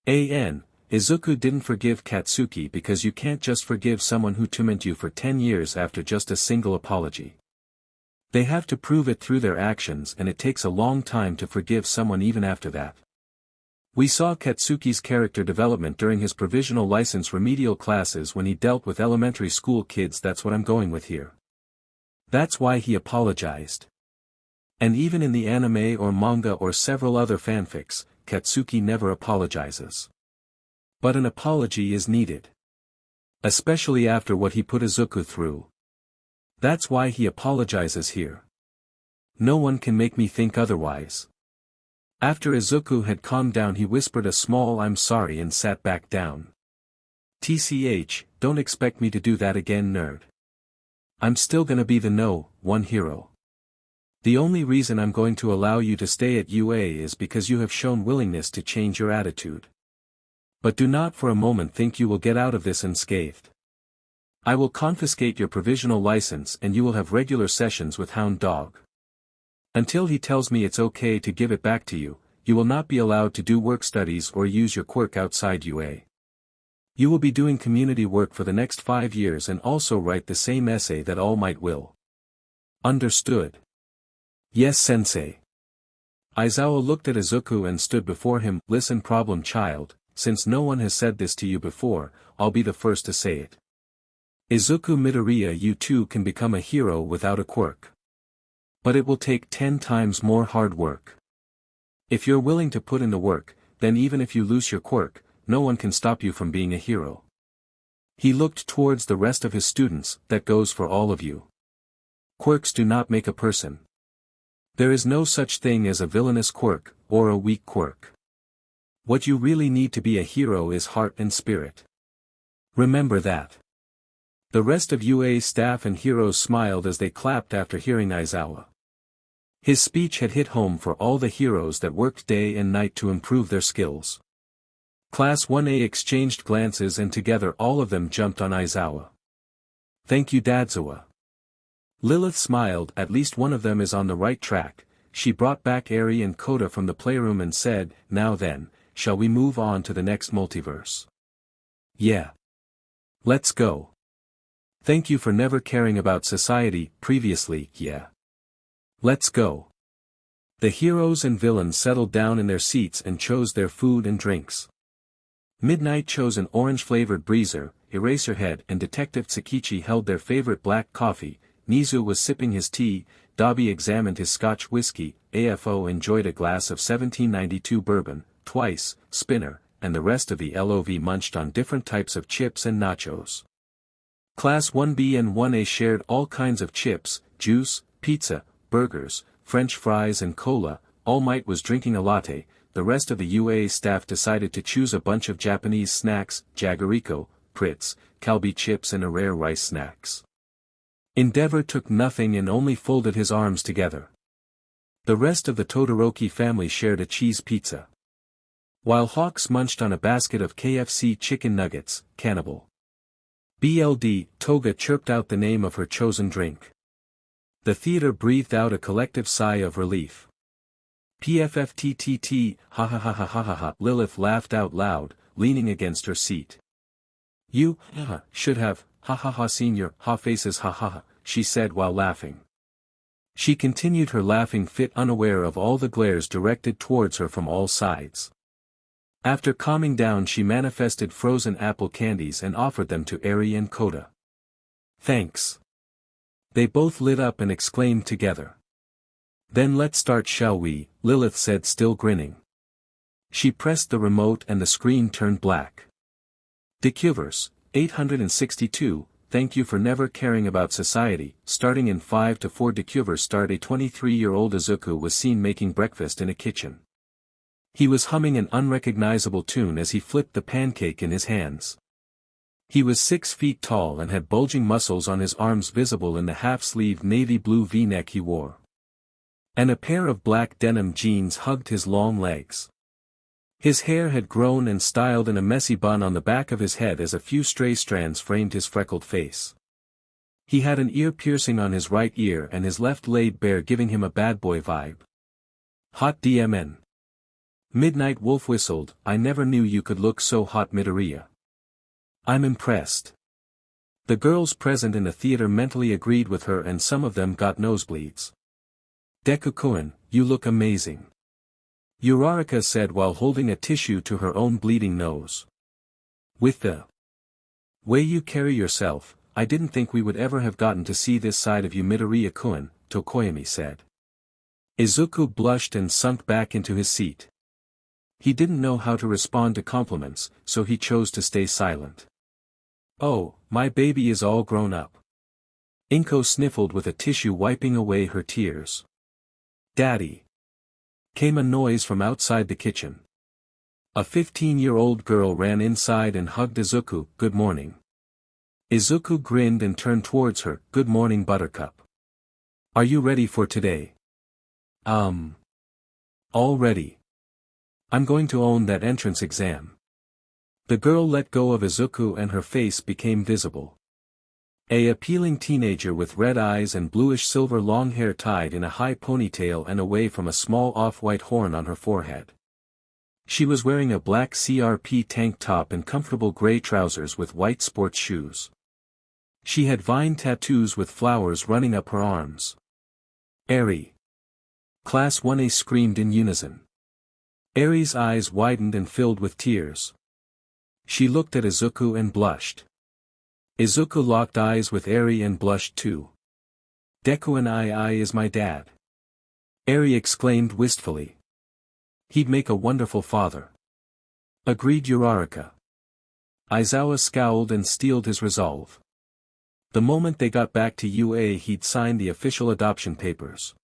Izuku didn't forgive Katsuki because you can't just forgive someone who tormented you for 10 years after just a single apology. They have to prove it through their actions, and it takes a long time to forgive someone even after that. We saw Katsuki's character development during his provisional license remedial classes when he dealt with elementary school kids. That's what I'm going with here. That's why he apologized. And even in the anime or manga or several other fanfics, Katsuki never apologizes. But an apology is needed. Especially after what he put Izuku through. That's why he apologizes here. No one can make me think otherwise. After Izuku had calmed down, he whispered a small "I'm sorry" and sat back down. TCH, don't expect me to do that again, nerd. I'm still gonna be the No. 1 hero. The only reason I'm going to allow you to stay at UA is because you have shown willingness to change your attitude. But do not for a moment think you will get out of this unscathed. I will confiscate your provisional license and you will have regular sessions with Hound Dog. Until he tells me it's okay to give it back to you, you will not be allowed to do work studies or use your quirk outside UA. You will be doing community work for the next 5 years and also write the same essay that All Might will. Understood? Yes, sensei. Aizawa looked at Izuku and stood before him. Listen, problem child, since no one has said this to you before, I'll be the first to say it. Izuku Midoriya, you too can become a hero without a quirk. But it will take 10 times more hard work. If you're willing to put in the work, then even if you lose your quirk, no one can stop you from being a hero. He looked towards the rest of his students. That goes for all of you. Quirks do not make a person. There is no such thing as a villainous quirk, or a weak quirk. What you really need to be a hero is heart and spirit. Remember that. The rest of UA's staff and heroes smiled as they clapped after hearing Aizawa. His speech had hit home for all the heroes that worked day and night to improve their skills. Class 1A exchanged glances and together all of them jumped on Aizawa. Thank you, Dadzawa. Lilith smiled. At least one of them is on the right track. She brought back Eri and Koda from the playroom and said, now then, shall we move on to the next multiverse? Yeah. Let's go. Thank you for never caring about society, previously, yeah. Let's go. The heroes and villains settled down in their seats and chose their food and drinks. Midnight chose an orange-flavored breezer, Eraserhead and Detective Tsukichi held their favorite black coffee, Nizu was sipping his tea, Dobby examined his Scotch whiskey, AFO enjoyed a glass of 1792 bourbon, twice, Spinner, and the rest of the LOV munched on different types of chips and nachos. Class 1B and 1A shared all kinds of chips, juice, pizza, burgers, French fries and cola. All Might was drinking a latte. The rest of the UA staff decided to choose a bunch of Japanese snacks, Jagariko, Pritz, Kalbi chips and a rare rice snacks. Endeavor took nothing and only folded his arms together. The rest of the Todoroki family shared a cheese pizza. While Hawks munched on a basket of KFC chicken nuggets, Cannibal. BLD, Toga chirped out the name of her chosen drink. The theater breathed out a collective sigh of relief. PFFTTT, ha ha ha ha ha ha ha. Lilith laughed out loud, leaning against her seat. You, should have, ha ha ha seen your, ha faces ha ha ha, she said while laughing. She continued her laughing fit unaware of all the glares directed towards her from all sides. After calming down she manifested frozen apple candies and offered them to Eri and Koda. Thanks. They both lit up and exclaimed together. Then let's start, shall we? Lilith said, still grinning. She pressed the remote and the screen turned black. Dekuverse, 862, thank you for never caring about society. Starting in 5 to 4 Dekuverse start. A 23-year-old Izuku was seen making breakfast in a kitchen. He was humming an unrecognizable tune as he flipped the pancake in his hands. He was 6 feet tall and had bulging muscles on his arms visible in the half-sleeve navy blue V-neck he wore. And a pair of black denim jeans hugged his long legs. His hair had grown and styled in a messy bun on the back of his head as a few stray strands framed his freckled face. He had an ear piercing on his right ear and his left laid bare, giving him a bad boy vibe. Hot DMN. Midnight Wolf whistled. I never knew you could look so hot, Midoriya. I'm impressed. The girls present in the theater mentally agreed with her and some of them got nosebleeds. Deku-kun, you look amazing. Uraraka said while holding a tissue to her own bleeding nose. With the way you carry yourself, I didn't think we would ever have gotten to see this side of you, Midoriya-kun, Tokoyami said. Izuku blushed and sunk back into his seat. He didn't know how to respond to compliments, so he chose to stay silent. Oh, my baby is all grown up. Inko sniffled with a tissue wiping away her tears. Daddy. Came a noise from outside the kitchen. A 15-year-old girl ran inside and hugged Izuku. Good morning. Izuku grinned and turned towards her. Good morning, Buttercup. Are you ready for today? All ready. I'm going to own that entrance exam. The girl let go of Izuku and her face became visible. A appealing teenager with red eyes and bluish-silver long hair tied in a high ponytail and away from a small off-white horn on her forehead. She was wearing a black CRP tank top and comfortable gray trousers with white sports shoes. She had vine tattoos with flowers running up her arms. Eri! Class 1A screamed in unison. Eri's eyes widened and filled with tears. She looked at Izuku and blushed. Izuku locked eyes with Eri and blushed too. Deku and I is my dad. Eri exclaimed wistfully. He'd make a wonderful father. Agreed Uraraka. Aizawa scowled and steeled his resolve. The moment they got back to UA he'd sign the official adoption papers.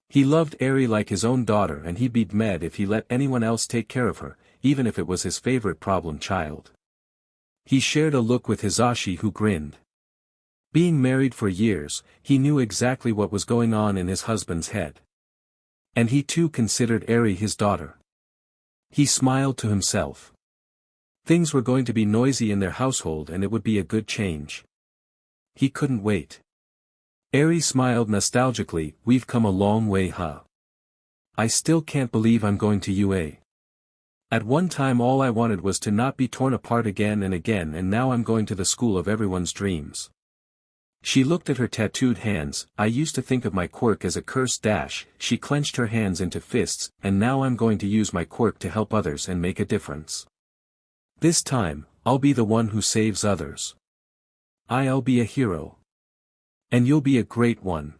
He loved Eri like his own daughter and he'd be mad if he let anyone else take care of her, even if it was his favorite problem child. He shared a look with Hisashi who grinned. Being married for years, he knew exactly what was going on in his husband's head. And he too considered Eri his daughter. He smiled to himself. Things were going to be noisy in their household and it would be a good change. He couldn't wait. Eri smiled nostalgically, we've come a long way huh? I still can't believe I'm going to UA. At one time all I wanted was to not be torn apart again and now I'm going to the school of everyone's dreams. She looked at her tattooed hands, I used to think of my quirk as a curse dash, she clenched her hands into fists, and now I'm going to use my quirk to help others and make a difference. This time, I'll be the one who saves others. I'll be a hero. And you'll be a great one.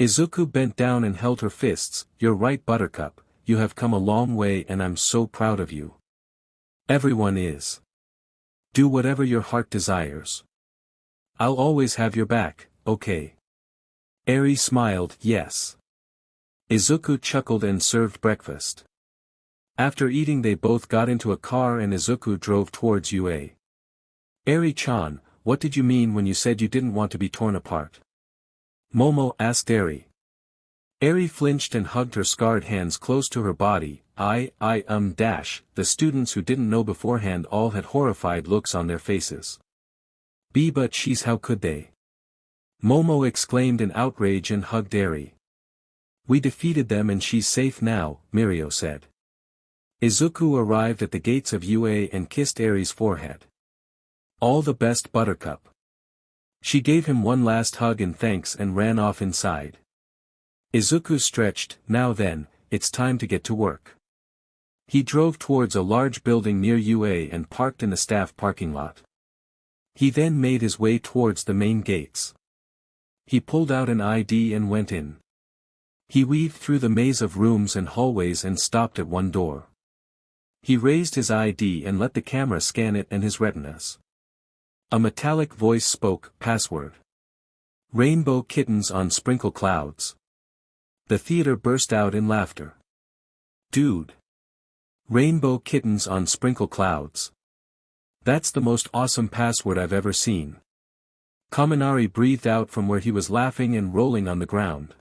Izuku bent down and held her fists, you're right Buttercup, you have come a long way and I'm so proud of you. Everyone is. Do whatever your heart desires. I'll always have your back, okay? Eri smiled, yes. Izuku chuckled and served breakfast. After eating they both got into a car and Izuku drove towards UA. Eri-chan, what did you mean when you said you didn't want to be torn apart? Momo asked Eri. Eri flinched and hugged her scarred hands close to her body, the students who didn't know beforehand all had horrified looks on their faces. But she's how could they? Momo exclaimed in outrage and hugged Eri. We defeated them and she's safe now, Mirio said. Izuku arrived at the gates of UA and kissed Eri's forehead. All the best Buttercup. She gave him one last hug in thanks and ran off inside. Izuku stretched, now then, it's time to get to work. He drove towards a large building near UA and parked in the staff parking lot. He then made his way towards the main gates. He pulled out an ID and went in. He weaved through the maze of rooms and hallways and stopped at one door. He raised his ID and let the camera scan it and his retinas. A metallic voice spoke, password. Rainbow kittens on sprinkle clouds. The theater burst out in laughter. Dude. Rainbow kittens on sprinkle clouds. That's the most awesome password I've ever seen. Kaminari breathed out from where he was laughing and rolling on the ground.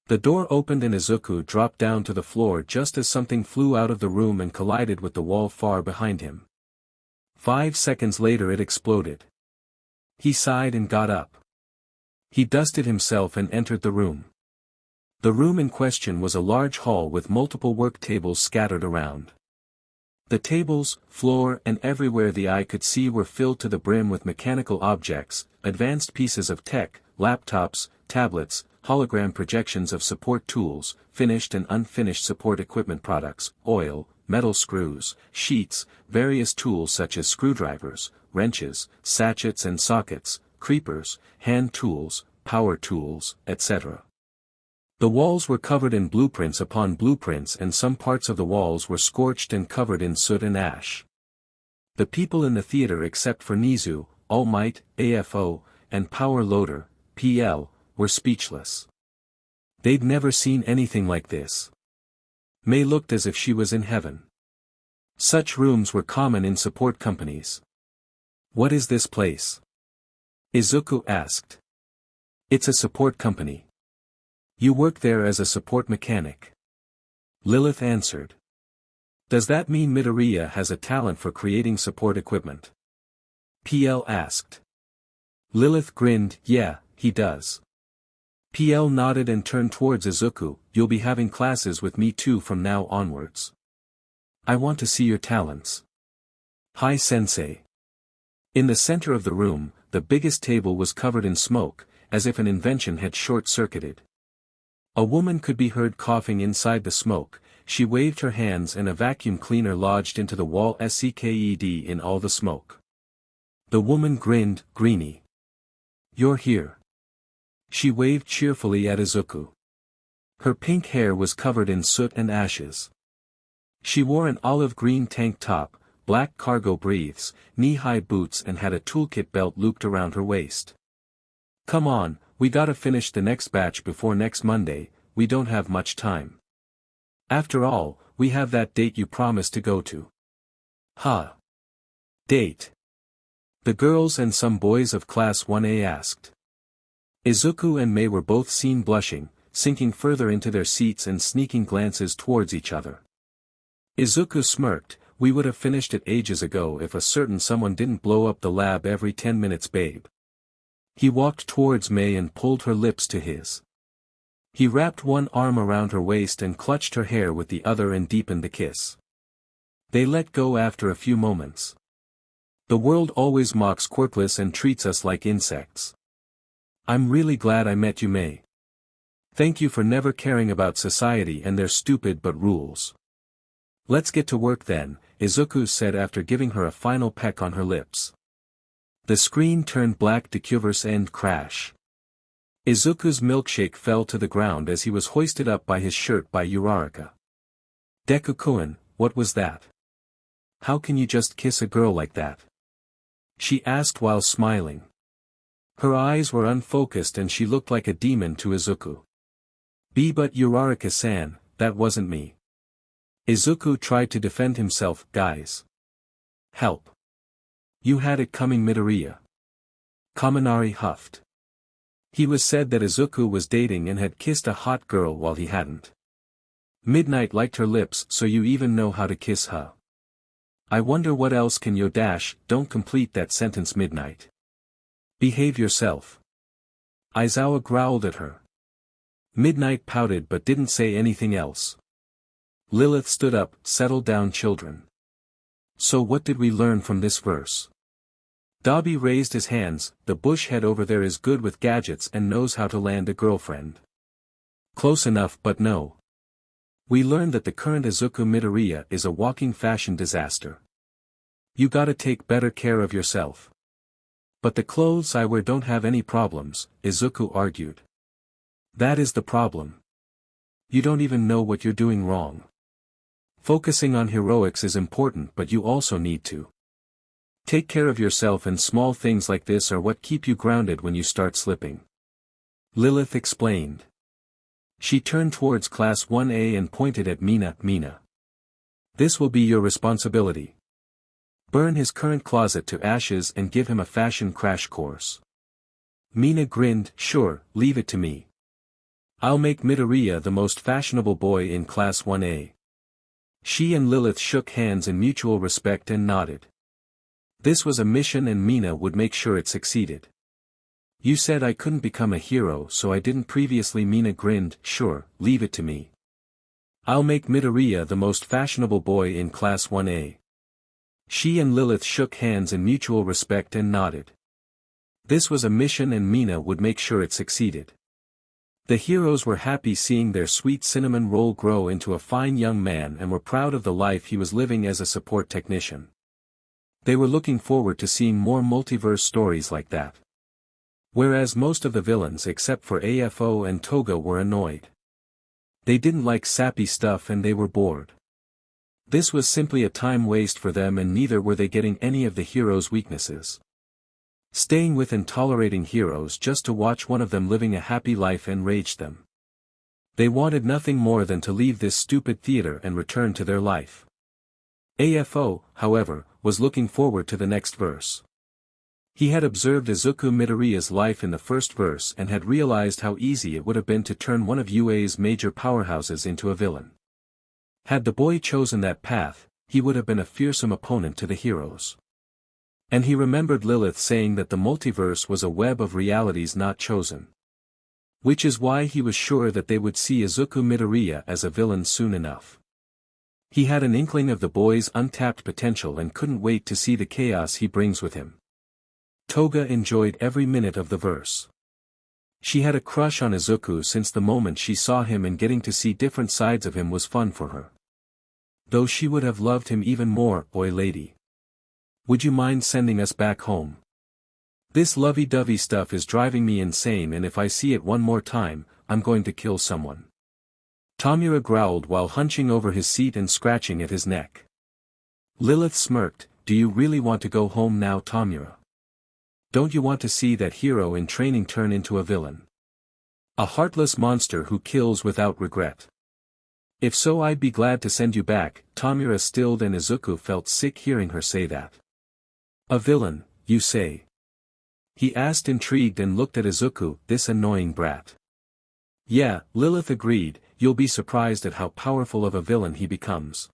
The door opened and Izuku dropped down to the floor just as something flew out of the room and collided with the wall far behind him. 5 seconds later it exploded. He sighed and got up. He dusted himself and entered the room. The room in question was a large hall with multiple work tables scattered around. The tables, floor and everywhere the eye could see were filled to the brim with mechanical objects, advanced pieces of tech, laptops, tablets, hologram projections of support tools, finished and unfinished support equipment products, oil, metal screws, sheets, various tools such as screwdrivers, wrenches, sachets and sockets, creepers, hand tools, power tools, etc. The walls were covered in blueprints upon blueprints and some parts of the walls were scorched and covered in soot and ash. The people in the theater except for Nizu, All Might, AFO, and Power Loader, PL, were speechless. They'd never seen anything like this. Mei looked as if she was in heaven. Such rooms were common in support companies. What is this place? Izuku asked. It's a support company. You work there as a support mechanic. Lilith answered. Does that mean Midoriya has a talent for creating support equipment? PL asked. Lilith grinned, yeah, he does. PL nodded and turned towards Izuku, you'll be having classes with me too from now onwards. I want to see your talents. Hi sensei. In the center of the room, the biggest table was covered in smoke, as if an invention had short-circuited. A woman could be heard coughing inside the smoke. She waved her hands and a vacuum cleaner lodged into the wall sucked in all the smoke. The woman grinned, Greenie. You're here. She waved cheerfully at Izuku. Her pink hair was covered in soot and ashes. She wore an olive green tank top, black cargo briefs, knee-high boots and had a toolkit belt looped around her waist. Come on, we gotta finish the next batch before next Monday, we don't have much time. After all, we have that date you promised to go to. Huh? Date? The girls and some boys of Class 1A asked. Izuku and Mei were both seen blushing, sinking further into their seats and sneaking glances towards each other. Izuku smirked, we would have finished it ages ago if a certain someone didn't blow up the lab every 10 minutes babe. He walked towards Mei and pulled her lips to his. He wrapped one arm around her waist and clutched her hair with the other and deepened the kiss. They let go after a few moments. The world always mocks quirkless and treats us like insects. I'm really glad I met you, Mei. Thank you for never caring about society and their stupid but rules. Let's get to work then, Izuku said after giving her a final peck on her lips. The screen turned black. Dekuverse end crash. Izuku's milkshake fell to the ground as he was hoisted up by his shirt by Uraraka. Deku-kun, what was that? How can you just kiss a girl like that? She asked while smiling. Her eyes were unfocused and she looked like a demon to Izuku. But Uraraka-san, that wasn't me. Izuku tried to defend himself, guys. Help. You had it coming, Midoriya. Kaminari huffed. He was said that Izuku was dating and had kissed a hot girl while he hadn't. Midnight liked her lips, so you even know how to kiss her. I wonder what else can you dash, don't complete that sentence Midnight. Behave yourself. Aizawa growled at her. Midnight pouted but didn't say anything else. Lilith stood up, settle down children. So what did we learn from this verse? Dobby raised his hands, the bush head over there is good with gadgets and knows how to land a girlfriend. Close enough but no. We learned that the current Izuku Midoriya is a walking fashion disaster. You gotta take better care of yourself. But the clothes I wear don't have any problems, Izuku argued. That is the problem. You don't even know what you're doing wrong. Focusing on heroics is important but you also need to take care of yourself, and small things like this are what keep you grounded when you start slipping. Lilith explained. She turned towards Class 1A and pointed at Mina. This will be your responsibility. Burn his current closet to ashes and give him a fashion crash course. Mina grinned, sure, leave it to me. I'll make Midoriya the most fashionable boy in Class 1A. She and Lilith shook hands in mutual respect and nodded. This was a mission and Mina would make sure it succeeded. You said I couldn't become a hero so I didn't previously. Mina grinned, sure, leave it to me. I'll make Midoriya the most fashionable boy in Class 1A. She and Lilith shook hands in mutual respect and nodded. This was a mission and Mina would make sure it succeeded. The heroes were happy seeing their sweet cinnamon roll grow into a fine young man and were proud of the life he was living as a support technician. They were looking forward to seeing more multiverse stories like that. Whereas most of the villains except for AFO and Toga were annoyed. They didn't like sappy stuff and they were bored. This was simply a time waste for them and neither were they getting any of the heroes' weaknesses. Staying with and tolerating heroes just to watch one of them living a happy life enraged them. They wanted nothing more than to leave this stupid theater and return to their life. AFO, however, was looking forward to the next verse. He had observed Izuku Midoriya's life in the first verse and had realized how easy it would have been to turn one of UA's major powerhouses into a villain. Had the boy chosen that path, he would have been a fearsome opponent to the heroes. And he remembered Lilith saying that the multiverse was a web of realities not chosen. Which is why he was sure that they would see Izuku Midoriya as a villain soon enough. He had an inkling of the boy's untapped potential and couldn't wait to see the chaos he brings with him. Toga enjoyed every minute of the verse. She had a crush on Izuku since the moment she saw him, and getting to see different sides of him was fun for her. Though she would have loved him even more. Oi lady. Would you mind sending us back home? This lovey-dovey stuff is driving me insane, and if I see it one more time, I'm going to kill someone. Tamura growled while hunching over his seat and scratching at his neck. Lilith smirked. Do you really want to go home now, Tamura? Don't you want to see that hero in training turn into a villain? A heartless monster who kills without regret. If so, I'd be glad to send you back. Tamura stilled, and Izuku felt sick hearing her say that. A villain, you say? He asked, intrigued, and looked at Izuku. This annoying brat. Yeah, Lilith agreed. You'll be surprised at how powerful of a villain he becomes.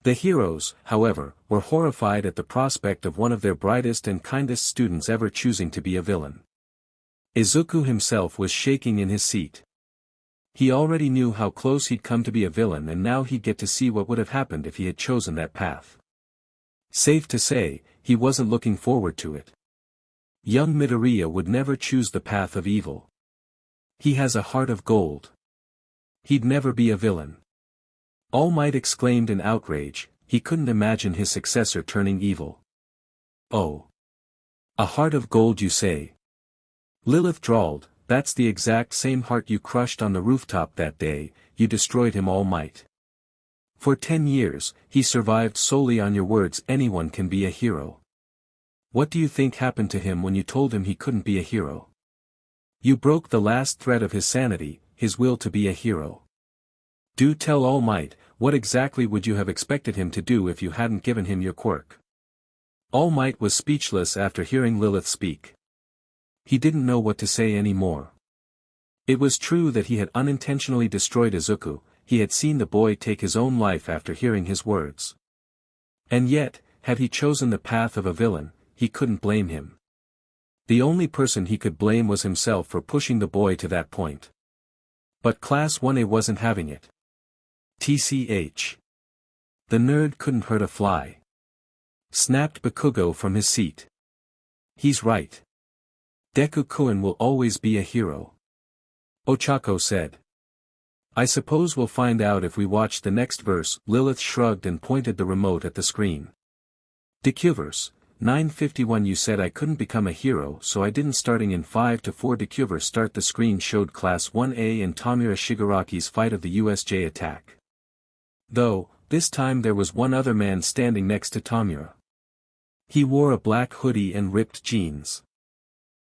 The heroes, however, were horrified at the prospect of one of their brightest and kindest students ever choosing to be a villain. Izuku himself was shaking in his seat. He already knew how close he'd come to be a villain, and now he'd get to see what would have happened if he had chosen that path. Safe to say, he wasn't looking forward to it. Young Midoriya would never choose the path of evil. He has a heart of gold. He'd never be a villain. All Might exclaimed in outrage. He couldn't imagine his successor turning evil. Oh. A heart of gold, you say? Lilith drawled. That's the exact same heart you crushed on the rooftop that day. You destroyed him, All Might. For 10 years, he survived solely on your words. Anyone can be a hero. What do you think happened to him when you told him he couldn't be a hero? You broke the last thread of his sanity, his will to be a hero. Do tell, All Might, what exactly would you have expected him to do if you hadn't given him your quirk? All Might was speechless after hearing Lilith speak. He didn't know what to say anymore. It was true that he had unintentionally destroyed Izuku. He had seen the boy take his own life after hearing his words. And yet, had he chosen the path of a villain, he couldn't blame him. The only person he could blame was himself for pushing the boy to that point. But Class 1A wasn't having it. TCH. The nerd couldn't hurt a fly. Snapped Bakugo from his seat. He's right. Deku-kun will always be a hero. Ochako said. I suppose we'll find out if we watch the next verse. Lilith shrugged and pointed the remote at the screen. Dekuverse, 951. You said I couldn't become a hero, so I didn't. Starting in 5 to 4. Dekuverse start. The screen showed Class 1A and Tamura Shigaraki's fight of the USJ attack. Though, this time there was one other man standing next to Tamura. He wore a black hoodie and ripped jeans.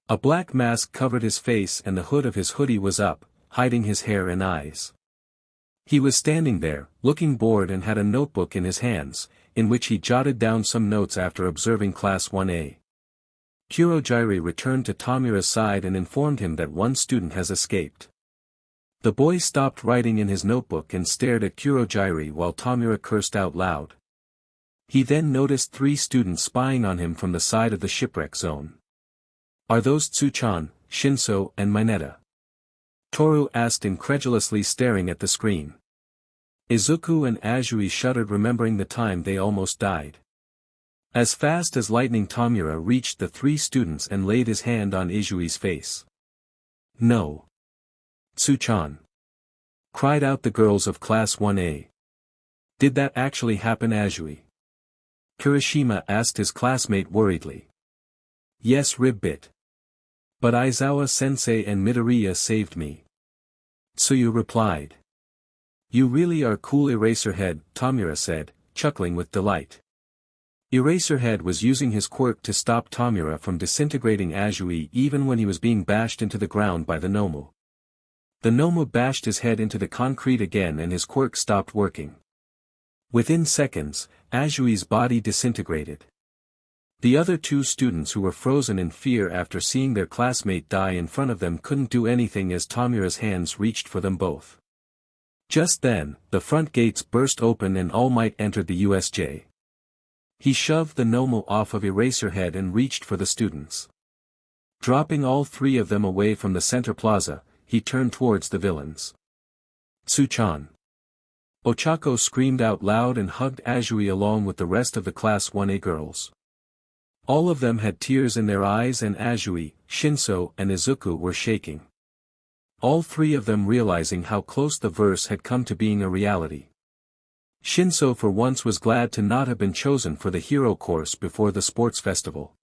A black mask covered his face, and the hood of his hoodie was up, hiding his hair and eyes. He was standing there, looking bored, and had a notebook in his hands, in which he jotted down some notes after observing Class 1A. Kurojairi returned to Tamura's side and informed him that one student has escaped. The boy stopped writing in his notebook and stared at Kurojairi while Tamura cursed out loud. He then noticed 3 students spying on him from the side of the shipwreck zone. Are those Tsuchan, Shinso, and Mineta? Toru asked incredulously, staring at the screen. Izuku and Azui shuddered, remembering the time they almost died. As fast as lightning, Tamura reached the 3 students and laid his hand on Izui's face. No. Tsuchan. Cried out the girls of Class 1A. Did that actually happen, Azui? Kirishima asked his classmate worriedly. Yes, Ribbit. But Aizawa-sensei and Midoriya saved me. Tsuyu replied. You really are cool, Eraserhead, Tamura said, chuckling with delight. Eraserhead was using his quirk to stop Tamura from disintegrating Azui even when he was being bashed into the ground by the Nomu. The Nomu bashed his head into the concrete again and his quirk stopped working. Within seconds, Azui's body disintegrated. The other 2 students, who were frozen in fear after seeing their classmate die in front of them, couldn't do anything as Tamura's hands reached for them both. Just then, the front gates burst open and All Might entered the USJ. He shoved the Nomu off of Eraserhead and reached for the students. Dropping all three of them away from the center plaza, he turned towards the villains. Tsuchan. Ochako screamed out loud and hugged Azui along with the rest of the Class 1A girls. All of them had tears in their eyes and Azui, Shinso and Izuku were shaking. All three of them realizing how close the verse had come to being a reality. Shinso for once was glad to not have been chosen for the hero course before the sports festival.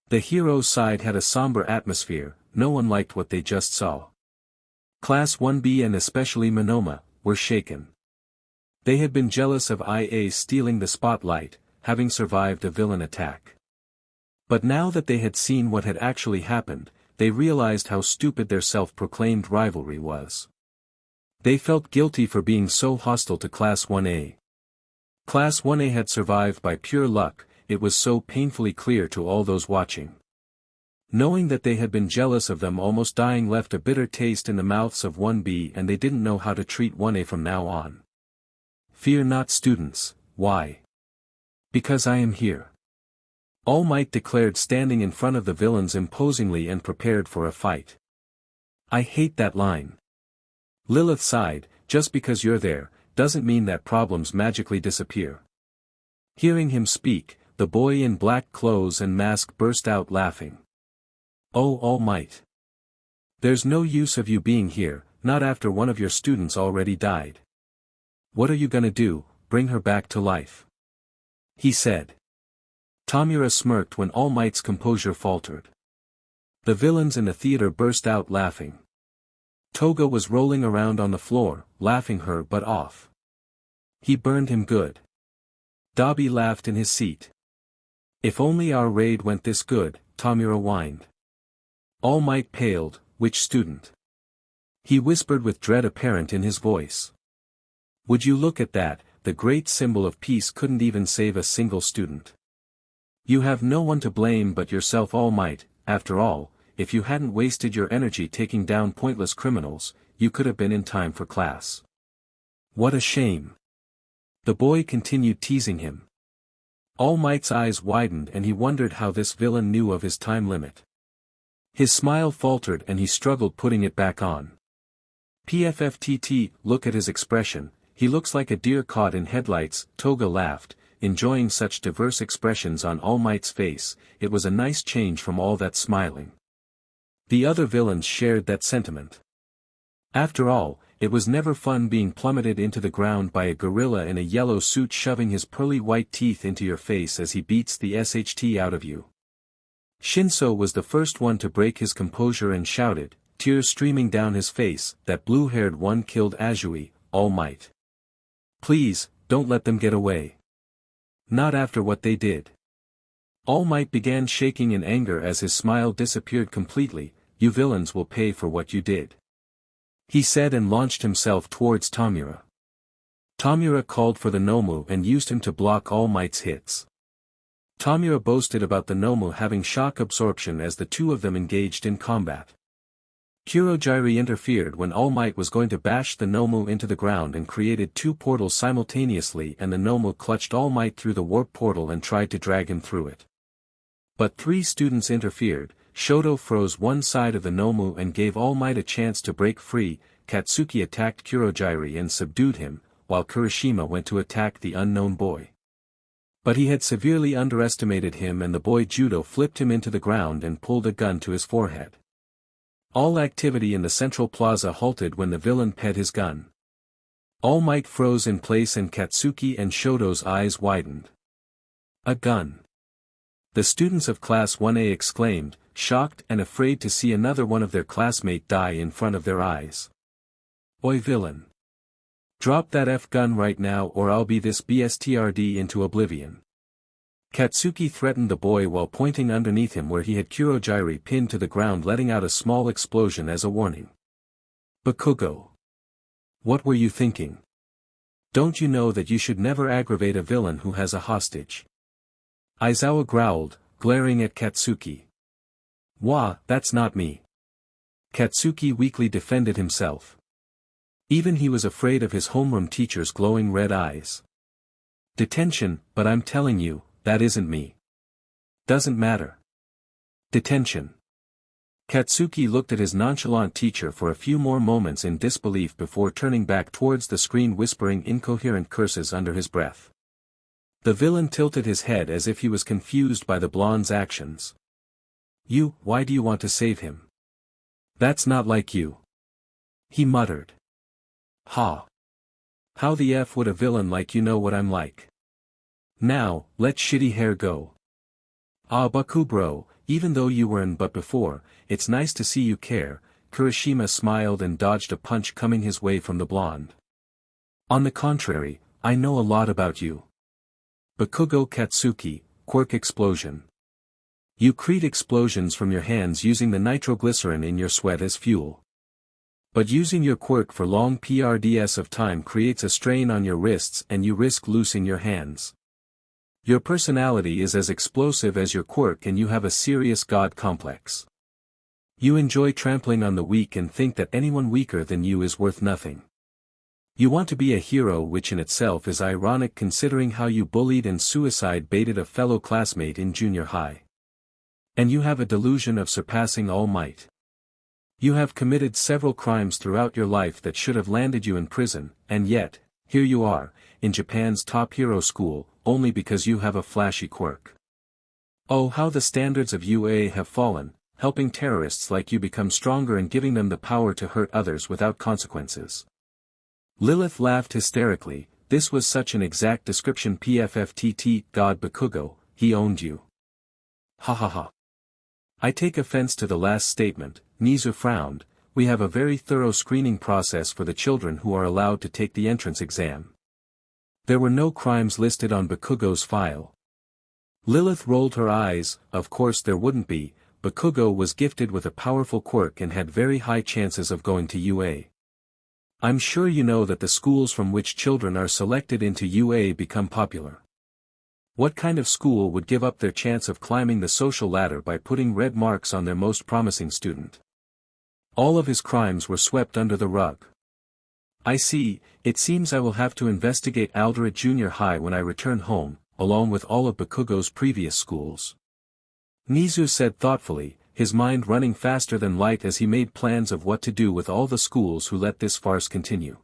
The hero side had a somber atmosphere, no one liked what they just saw. Class 1B and especially Monoma, were shaken. They had been jealous of IA stealing the spotlight, having survived a villain attack. But now that they had seen what had actually happened, they realized how stupid their self-proclaimed rivalry was. They felt guilty for being so hostile to Class 1A. Class 1A had survived by pure luck, it was so painfully clear to all those watching. Knowing that they had been jealous of them almost dying left a bitter taste in the mouths of 1B and they didn't know how to treat 1A from now on. Fear not students, why? Because I am here. All Might declared standing in front of the villains imposingly and prepared for a fight. I hate that line. Lilith sighed, just because you're there, doesn't mean that problems magically disappear. Hearing him speak, the boy in black clothes and mask burst out laughing. Oh All Might. There's no use of you being here, not after one of your students already died. What are you gonna do, bring her back to life? He said. Tamura smirked when All Might's composure faltered. The villains in the theater burst out laughing. Toga was rolling around on the floor, laughing her butt off. He burned him good. Dabi laughed in his seat. If only our raid went this good, Tamura whined. All Might paled, which student? He whispered with dread apparent in his voice. Would you look at that, the great symbol of peace couldn't even save a single student. You have no one to blame but yourself All Might, after all, if you hadn't wasted your energy taking down pointless criminals, you could have been in time for class. What a shame. The boy continued teasing him. All Might's eyes widened and he wondered how this villain knew of his time limit. His smile faltered and he struggled putting it back on. PFFTT, look at his expression, he looks like a deer caught in headlights, Toga laughed, enjoying such diverse expressions on All Might's face, it was a nice change from all that smiling. The other villains shared that sentiment. After all, it was never fun being plummeted into the ground by a gorilla in a yellow suit shoving his pearly white teeth into your face as he beats the SHT out of you. Shinso was the first one to break his composure and shouted, tears streaming down his face, that blue-haired one killed Azui, All Might. Please, don't let them get away. Not after what they did. All Might began shaking in anger as his smile disappeared completely, you villains will pay for what you did. He said and launched himself towards Tamura. Tamura called for the Nomu and used him to block All Might's hits. Tamura boasted about the Nomu having shock absorption as the two of them engaged in combat. Kurogiri interfered when All Might was going to bash the Nomu into the ground and created two portals simultaneously and the Nomu clutched All Might through the warp portal and tried to drag him through it. But three students interfered, Shoto froze one side of the Nomu and gave All Might a chance to break free, Katsuki attacked Kurogiri and subdued him, while Kurishima went to attack the unknown boy. But he had severely underestimated him and the boy judo flipped him into the ground and pulled a gun to his forehead. All activity in the central plaza halted when the villain ped his gun. All Might froze in place and Katsuki and Shoto's eyes widened. A gun. The students of Class 1A exclaimed, shocked and afraid to see another one of their classmate die in front of their eyes. Oi villain. Drop that F-gun right now or I'll be this BSTRD into oblivion. Katsuki threatened the boy while pointing underneath him where he had Kurogiri pinned to the ground letting out a small explosion as a warning. Bakugo. What were you thinking? Don't you know that you should never aggravate a villain who has a hostage? Aizawa growled, glaring at Katsuki. Wah, that's not me. Katsuki weakly defended himself. Even he was afraid of his homeroom teacher's glowing red eyes. Detention, but I'm telling you, that isn't me. Doesn't matter. Detention. Katsuki looked at his nonchalant teacher for a few more moments in disbelief before turning back towards the screen whispering incoherent curses under his breath. The villain tilted his head as if he was confused by the blonde's actions. Why do you want to save him? That's not like you. He muttered. Ha. How the F would a villain like you know what I'm like? Now, let shitty hair go. Ah Baku bro, even though you weren't but before, it's nice to see you care. Kirishima smiled and dodged a punch coming his way from the blonde. On the contrary, I know a lot about you. Bakugo Katsuki, quirk explosion. You create explosions from your hands using the nitroglycerin in your sweat as fuel. But using your quirk for long PRDS of time creates a strain on your wrists and you risk losing your hands. Your personality is as explosive as your quirk and you have a serious god complex. You enjoy trampling on the weak and think that anyone weaker than you is worth nothing. You want to be a hero, which in itself is ironic considering how you bullied and suicide-baited a fellow classmate in junior high. And you have a delusion of surpassing all might. You have committed several crimes throughout your life that should have landed you in prison, and yet, here you are, in Japan's top hero school, only because you have a flashy quirk. Oh, how the standards of UA have fallen, helping terrorists like you become stronger and giving them the power to hurt others without consequences. Lilith laughed hysterically. This was such an exact description. PFFTT, God Bakugo, he owned you. Ha ha ha. I take offense to the last statement. Nizu frowned. We have a very thorough screening process for the children who are allowed to take the entrance exam. There were no crimes listed on Bakugo's file. Lilith rolled her eyes. Of course there wouldn't be. Bakugo was gifted with a powerful quirk and had very high chances of going to UA. I'm sure you know that the schools from which children are selected into UA become popular. What kind of school would give up their chance of climbing the social ladder by putting red marks on their most promising student? All of his crimes were swept under the rug. I see. It seems I will have to investigate Alderate Junior High when I return home, along with all of Bakugo's previous schools. Nizu said thoughtfully, his mind running faster than light as he made plans of what to do with all the schools who let this farce continue.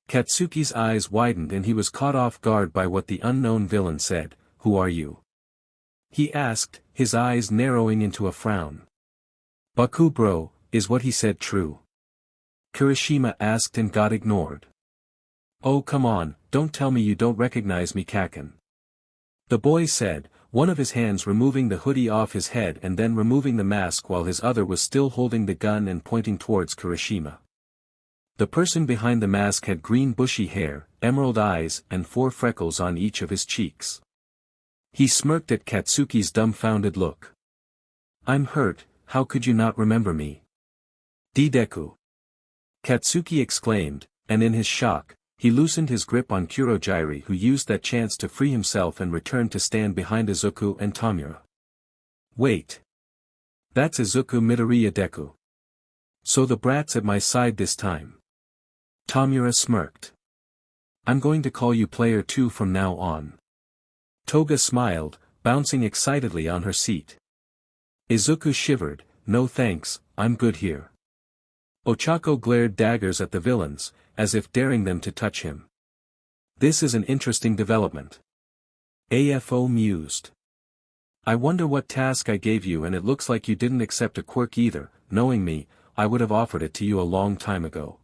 Katsuki's eyes widened and he was caught off guard by what the unknown villain said. Who are you? He asked, his eyes narrowing into a frown. Baku bro, is what he said true? Kirishima asked and got ignored. Oh come on, don't tell me you don't recognize me Kachchan. The boy said, one of his hands removing the hoodie off his head and then removing the mask while his other was still holding the gun and pointing towards Kirishima. The person behind the mask had green bushy hair, emerald eyes and 4 freckles on each of his cheeks. He smirked at Katsuki's dumbfounded look. I'm hurt, how could you not remember me? Deku. Katsuki exclaimed, and in his shock, he loosened his grip on Kurojiri, who used that chance to free himself and returned to stand behind Izuku and Tamura. Wait. That's Izuku Midoriya Deku. So the brat's at my side this time. Tamura smirked. I'm going to call you Player 2 from now on. Toga smiled, bouncing excitedly on her seat. Izuku shivered, no thanks, I'm good here. Ochako glared daggers at the villains, as if daring them to touch him. This is an interesting development. AFO mused. I wonder what task I gave you and it looks like you didn't accept a quirk either. Knowing me, I would have offered it to you a long time ago.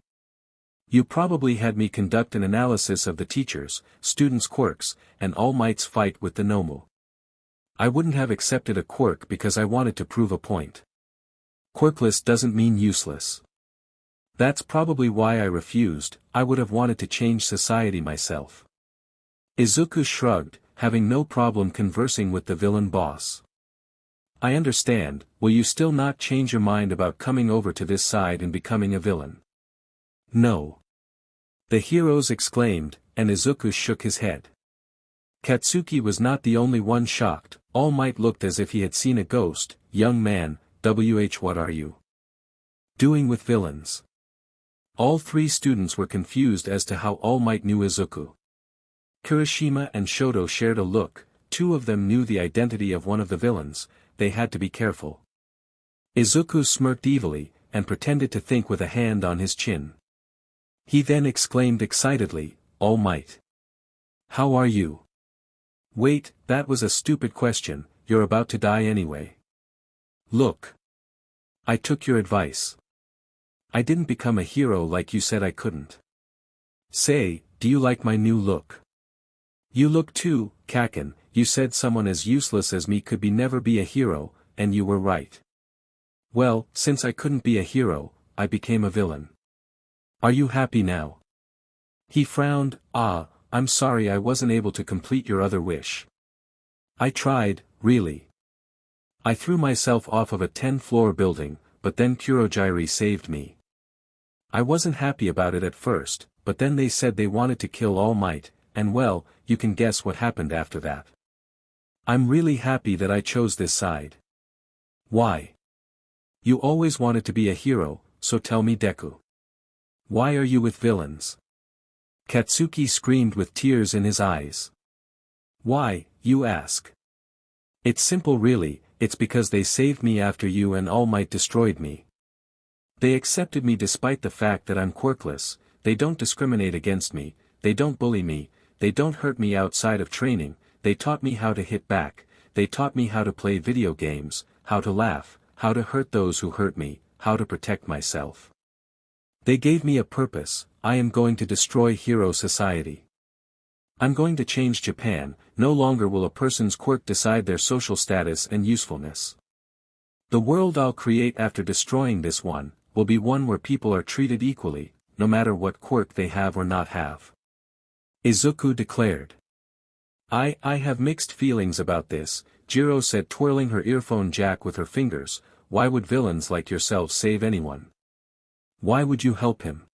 You probably had me conduct an analysis of the teachers, students' quirks, and All Might's fight with the Nomu. I wouldn't have accepted a quirk because I wanted to prove a point. Quirkless doesn't mean useless. That's probably why I refused. I would have wanted to change society myself. Izuku shrugged, having no problem conversing with the villain boss. I understand, will you still not change your mind about coming over to this side and becoming a villain? No. The heroes exclaimed, and Izuku shook his head. Katsuki was not the only one shocked. All Might looked as if he had seen a ghost. Young man, what are you doing with villains? All three students were confused as to how All Might knew Izuku. Kirishima and Shoto shared a look. Two of them knew the identity of one of the villains. They had to be careful. Izuku smirked evilly, and pretended to think with a hand on his chin. He then exclaimed excitedly, "All Might. How are you?" "Wait, that was a stupid question, you're about to die anyway. Look. I took your advice. I didn't become a hero like you said I couldn't. Say, do you like my new look?" "You look too, Kachchan, you said someone as useless as me could never be a hero, and you were right. Well, since I couldn't be a hero, I became a villain. Are you happy now?" He frowned. I'm sorry I wasn't able to complete your other wish. I tried, really. I threw myself off of a 10-floor building, but then Kurogyri saved me. I wasn't happy about it at first, but then they said they wanted to kill All Might, and well, you can guess what happened after that. I'm really happy that I chose this side." "Why?" "You always wanted to be a hero, so tell me, Deku. Why are you with villains?" Katsuki screamed with tears in his eyes. "Why, you ask? It's simple really, it's because they saved me after you and All Might destroyed me. They accepted me despite the fact that I'm quirkless, they don't discriminate against me, they don't bully me, they don't hurt me outside of training, they taught me how to hit back, they taught me how to play video games, how to laugh, how to hurt those who hurt me, how to protect myself. They gave me a purpose. I am going to destroy hero society. I'm going to change Japan. No longer will a person's quirk decide their social status and usefulness. The world I'll create after destroying this one, will be one where people are treated equally, no matter what quirk they have or not have," Izuku declared. I have mixed feelings about this," Jiro said, twirling her earphone jack with her fingers. "Why would villains like yourself save anyone? Why would you help him?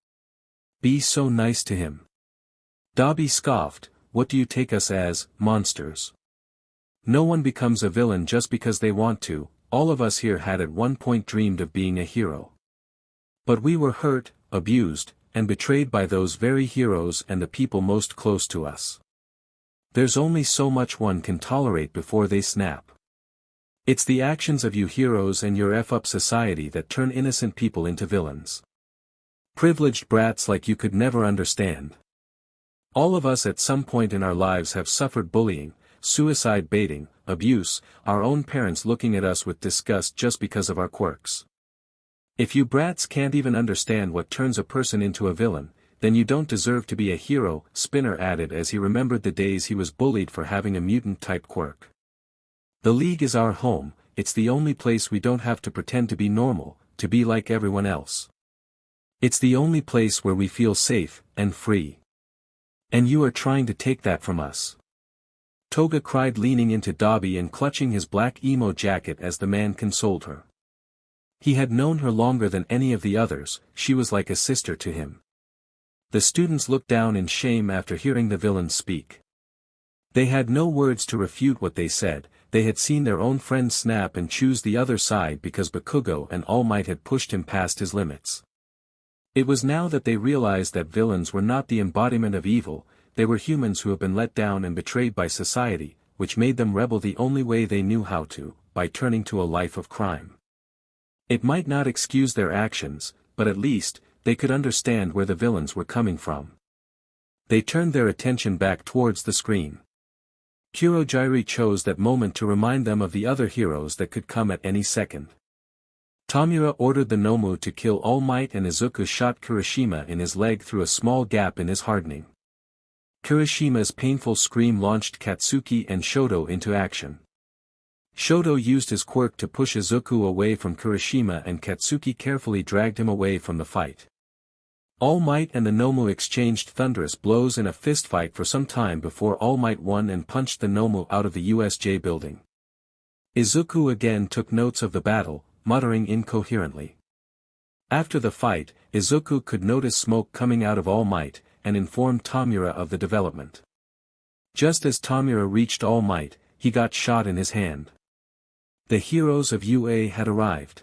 Be so nice to him." Dabi scoffed, "What do you take us as, monsters? No one becomes a villain just because they want to. All of us here had at one point dreamed of being a hero. But we were hurt, abused, and betrayed by those very heroes and the people most close to us. There's only so much one can tolerate before they snap. It's the actions of you heroes and your F-up society that turn innocent people into villains. Privileged brats like you could never understand. All of us at some point in our lives have suffered bullying, suicide baiting, abuse, our own parents looking at us with disgust just because of our quirks. If you brats can't even understand what turns a person into a villain, then you don't deserve to be a hero," Spinner added as he remembered the days he was bullied for having a mutant-type quirk. "The League is our home, it's the only place we don't have to pretend to be normal, to be like everyone else. It's the only place where we feel safe, and free. And you are trying to take that from us." Toga cried, leaning into Dabi and clutching his black emo jacket as the man consoled her. He had known her longer than any of the others, she was like a sister to him. The students looked down in shame after hearing the villains speak. They had no words to refute what they said. They had seen their own friend snap and choose the other side because Bakugo and All Might had pushed him past his limits. It was now that they realized that villains were not the embodiment of evil, they were humans who have been let down and betrayed by society, which made them rebel the only way they knew how to, by turning to a life of crime. It might not excuse their actions, but at least, they could understand where the villains were coming from. They turned their attention back towards the screen. Kurogyri chose that moment to remind them of the other heroes that could come at any second. Tamura ordered the Nomu to kill All Might and Izuku shot Kirishima in his leg through a small gap in his hardening. Kirishima's painful scream launched Katsuki and Shoto into action. Shoto used his quirk to push Izuku away from Kirishima and Katsuki carefully dragged him away from the fight. All Might and the Nomu exchanged thunderous blows in a fistfight for some time before All Might won and punched the Nomu out of the USJ building. Izuku again took notes of the battle, muttering incoherently. After the fight, Izuku could notice smoke coming out of All Might, and informed Tamura of the development. Just as Tamura reached All Might, he got shot in his hand. The heroes of UA had arrived.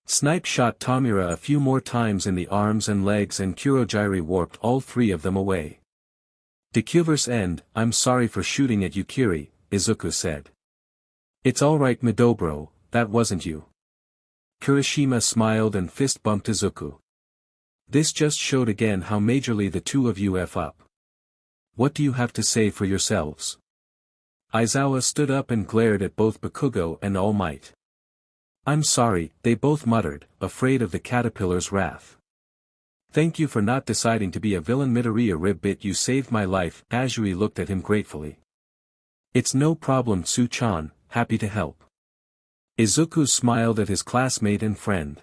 Snipe shot Tamura a few more times in the arms and legs and Kurogiri warped all three of them away. Dekuverse end, I'm sorry for shooting at Yukiri, Izuku said. It's alright Midobro, that wasn't you. Kirishima smiled and fist bumped Izuku. This just showed again how majorly the two of you F up. What do you have to say for yourselves? Aizawa stood up and glared at both Bakugo and All Might. I'm sorry, they both muttered, afraid of the caterpillar's wrath. Thank you for not deciding to be a villain Midoriya Ribbit, you saved my life. Azuri looked at him gratefully. It's no problem Tsu-chan, happy to help. Izuku smiled at his classmate and friend.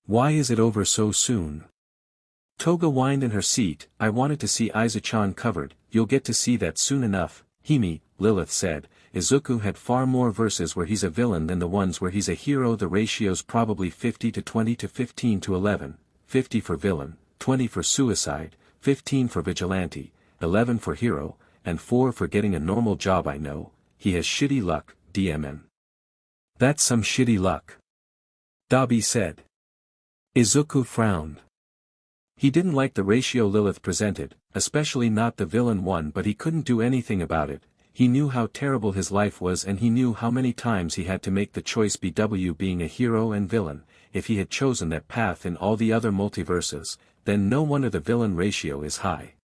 Why is it over so soon? Toga whined in her seat, I wanted to see Izuku-chan covered, you'll get to see that soon enough, Hime, Lilith said. Izuku had far more verses where he's a villain than the ones where he's a hero. The ratio's probably 50 to 20 to 15 to 11, 50 for villain, 20 for suicide, 15 for vigilante, 11 for hero, and 4 for getting a normal job. I know, he has shitty luck, DMN. That's some shitty luck. Dabi said. Izuku frowned. He didn't like the ratio Lilith presented, especially not the villain one, but he couldn't do anything about it. He knew how terrible his life was and he knew how many times he had to make the choice BW being a hero and villain. If he had chosen that path in all the other multiverses, then no wonder the villain ratio is high.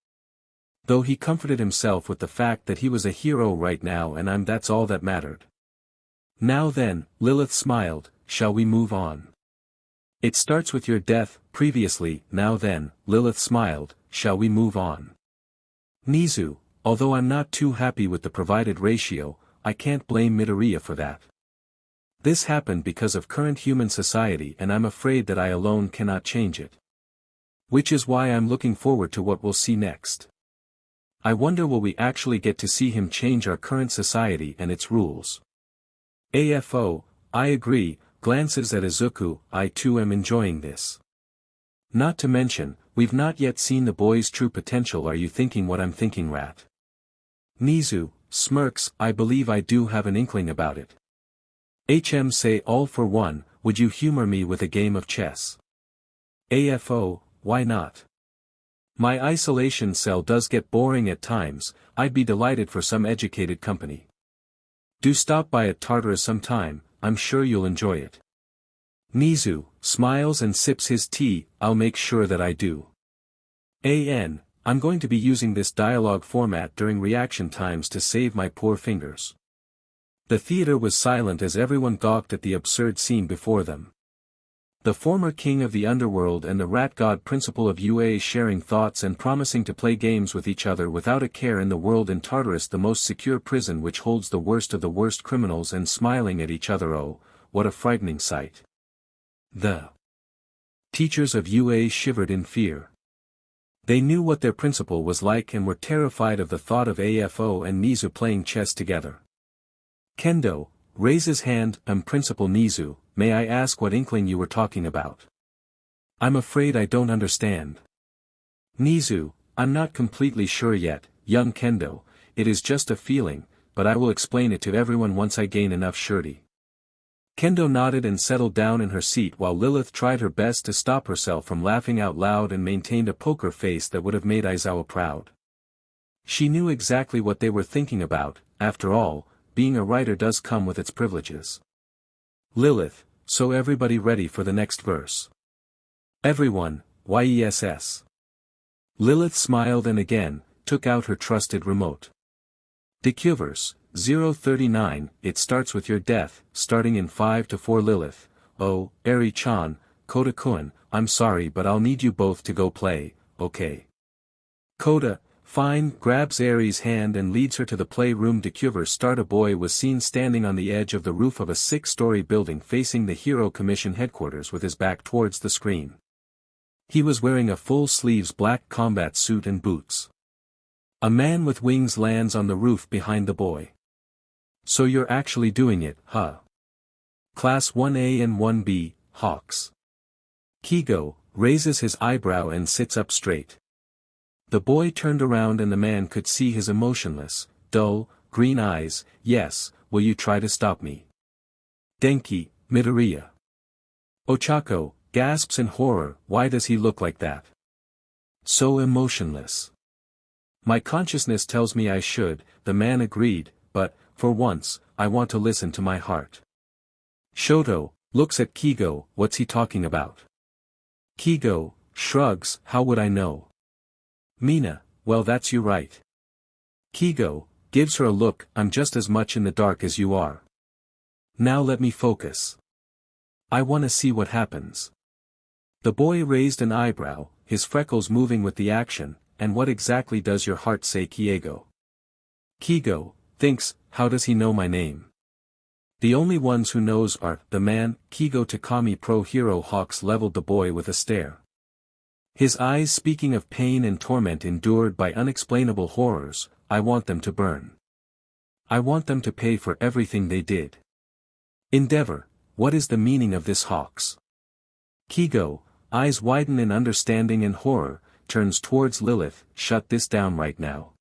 Though he comforted himself with the fact that he was a hero right now and that's all that mattered. Now then, Lilith smiled, shall we move on? It starts with your death, previously. Now then, Lilith smiled, shall we move on? Nizu, although I'm not too happy with the provided ratio, I can't blame Midoriya for that. This happened because of current human society and I'm afraid that I alone cannot change it. Which is why I'm looking forward to what we'll see next. I wonder will we actually get to see him change our current society and its rules. AFO, I agree, glances at Izuku, I too am enjoying this. Not to mention, we've not yet seen the boy's true potential. Are you thinking what I'm thinking, Rat? Nizu, smirks, I believe I do have an inkling about it. HM say all for one, would you humor me with a game of chess? AFO, why not? My isolation cell does get boring at times, I'd be delighted for some educated company. Do stop by at Tartarus sometime, I'm sure you'll enjoy it. Nizu, smiles and sips his tea, I'll make sure that I do. I'm going to be using this dialogue format during reaction times to save my poor fingers. The theater was silent as everyone gawked at the absurd scene before them. The former king of the underworld and the rat god principal of UA sharing thoughts and promising to play games with each other without a care in the world in Tartarus, the most secure prison which holds the worst of the worst criminals, and smiling at each other. Oh, what a frightening sight. The teachers of UA shivered in fear. They knew what their principal was like and were terrified of the thought of AFO and Nizu playing chess together. Kendo, raises hand, Principal Nizu, may I ask what inkling you were talking about? I'm afraid I don't understand. Nizu, I'm not completely sure yet, young Kendo, it is just a feeling, but I will explain it to everyone once I gain enough surety. Kendo nodded and settled down in her seat while Lilith tried her best to stop herself from laughing out loud and maintained a poker face that would have made Aizawa proud. She knew exactly what they were thinking about. After all, being a writer does come with its privileges. Lilith, so everybody ready for the next verse? Everyone, yes. Lilith smiled and again, took out her trusted remote. Dekuverse, 039, it starts with your death, starting in 5 to 4 Lilith, oh, Eri-chan, Koda-kun, I'm sorry but I'll need you both to go play, okay? Koda, fine, grabs Eri's hand and leads her to the playroom. Dekuverse start. A boy was seen standing on the edge of the roof of a 6-story building facing the Hero Commission headquarters with his back towards the screen. He was wearing a full-sleeves black combat suit and boots. A man with wings lands on the roof behind the boy. So you're actually doing it, huh? Class 1A and 1B, Hawks. Kigo, raises his eyebrow and sits up straight. The boy turned around and the man could see his emotionless, dull, green eyes. Yes, will you try to stop me? Denki, Midoriya. Ochako gasps in horror, why does he look like that? So emotionless. My consciousness tells me I should, the man agreed, but, for once, I want to listen to my heart. Shoto looks at Kigo, what's he talking about? Kigo shrugs, how would I know? Mina, well that's you right. Kigo gives her a look, I'm just as much in the dark as you are. Now let me focus. I wanna see what happens. The boy raised an eyebrow, his freckles moving with the action, and what exactly does your heart say, Kiego? Kigo thinks, how does he know my name? The only ones who knows are, the man, Kigo Takami pro hero. Hawks leveled the boy with a stare. His eyes speaking of pain and torment endured by unexplainable horrors, I want them to burn. I want them to pay for everything they did. Endeavor, what is the meaning of this, Hawks? Kigo, eyes widen in understanding and horror, turns towards Lilith, shut this down right now.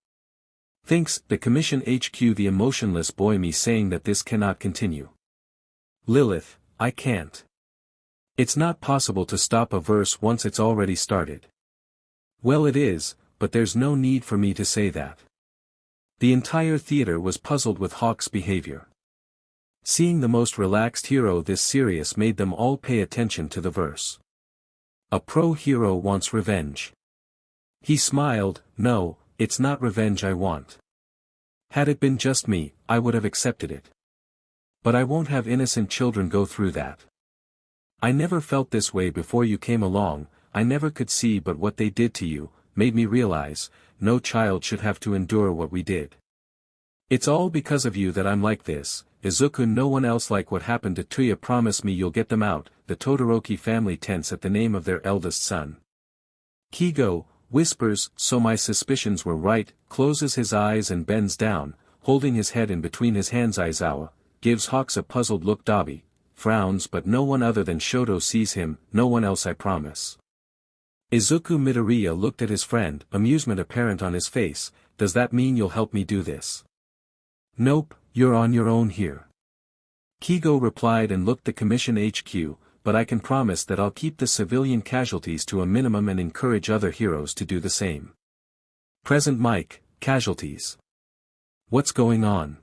Thinks, the Commission HQ, the emotionless boy, me saying that this cannot continue. Lilith, I can't. It's not possible to stop a verse once it's already started. Well it is, but there's no need for me to say that. The entire theater was puzzled with Hawk's behavior. Seeing the most relaxed hero this serious made them all pay attention to the verse. A pro hero wants revenge. He smiled, no, it's not revenge I want. Had it been just me, I would have accepted it. But I won't have innocent children go through that. I never felt this way before you came along, I never could see, but what they did to you, made me realize, no child should have to endure what we did. It's all because of you that I'm like this, Izuku. No one else like what happened to Tuya. Promise me you'll get them out. The Todoroki family tense at the name of their eldest son. Kigo whispers, so my suspicions were right, closes his eyes and bends down, holding his head in between his hands. Aizawa gives Hawks a puzzled look. Dabi frowns, but no one other than Shoto sees him, no one else, I promise. Izuku Midoriya looked at his friend, amusement apparent on his face, does that mean you'll help me do this? Nope, you're on your own here. Kigo replied and looked the Commission HQ, but I can promise that I'll keep the civilian casualties to a minimum and encourage other heroes to do the same. Present Mike, casualties. What's going on?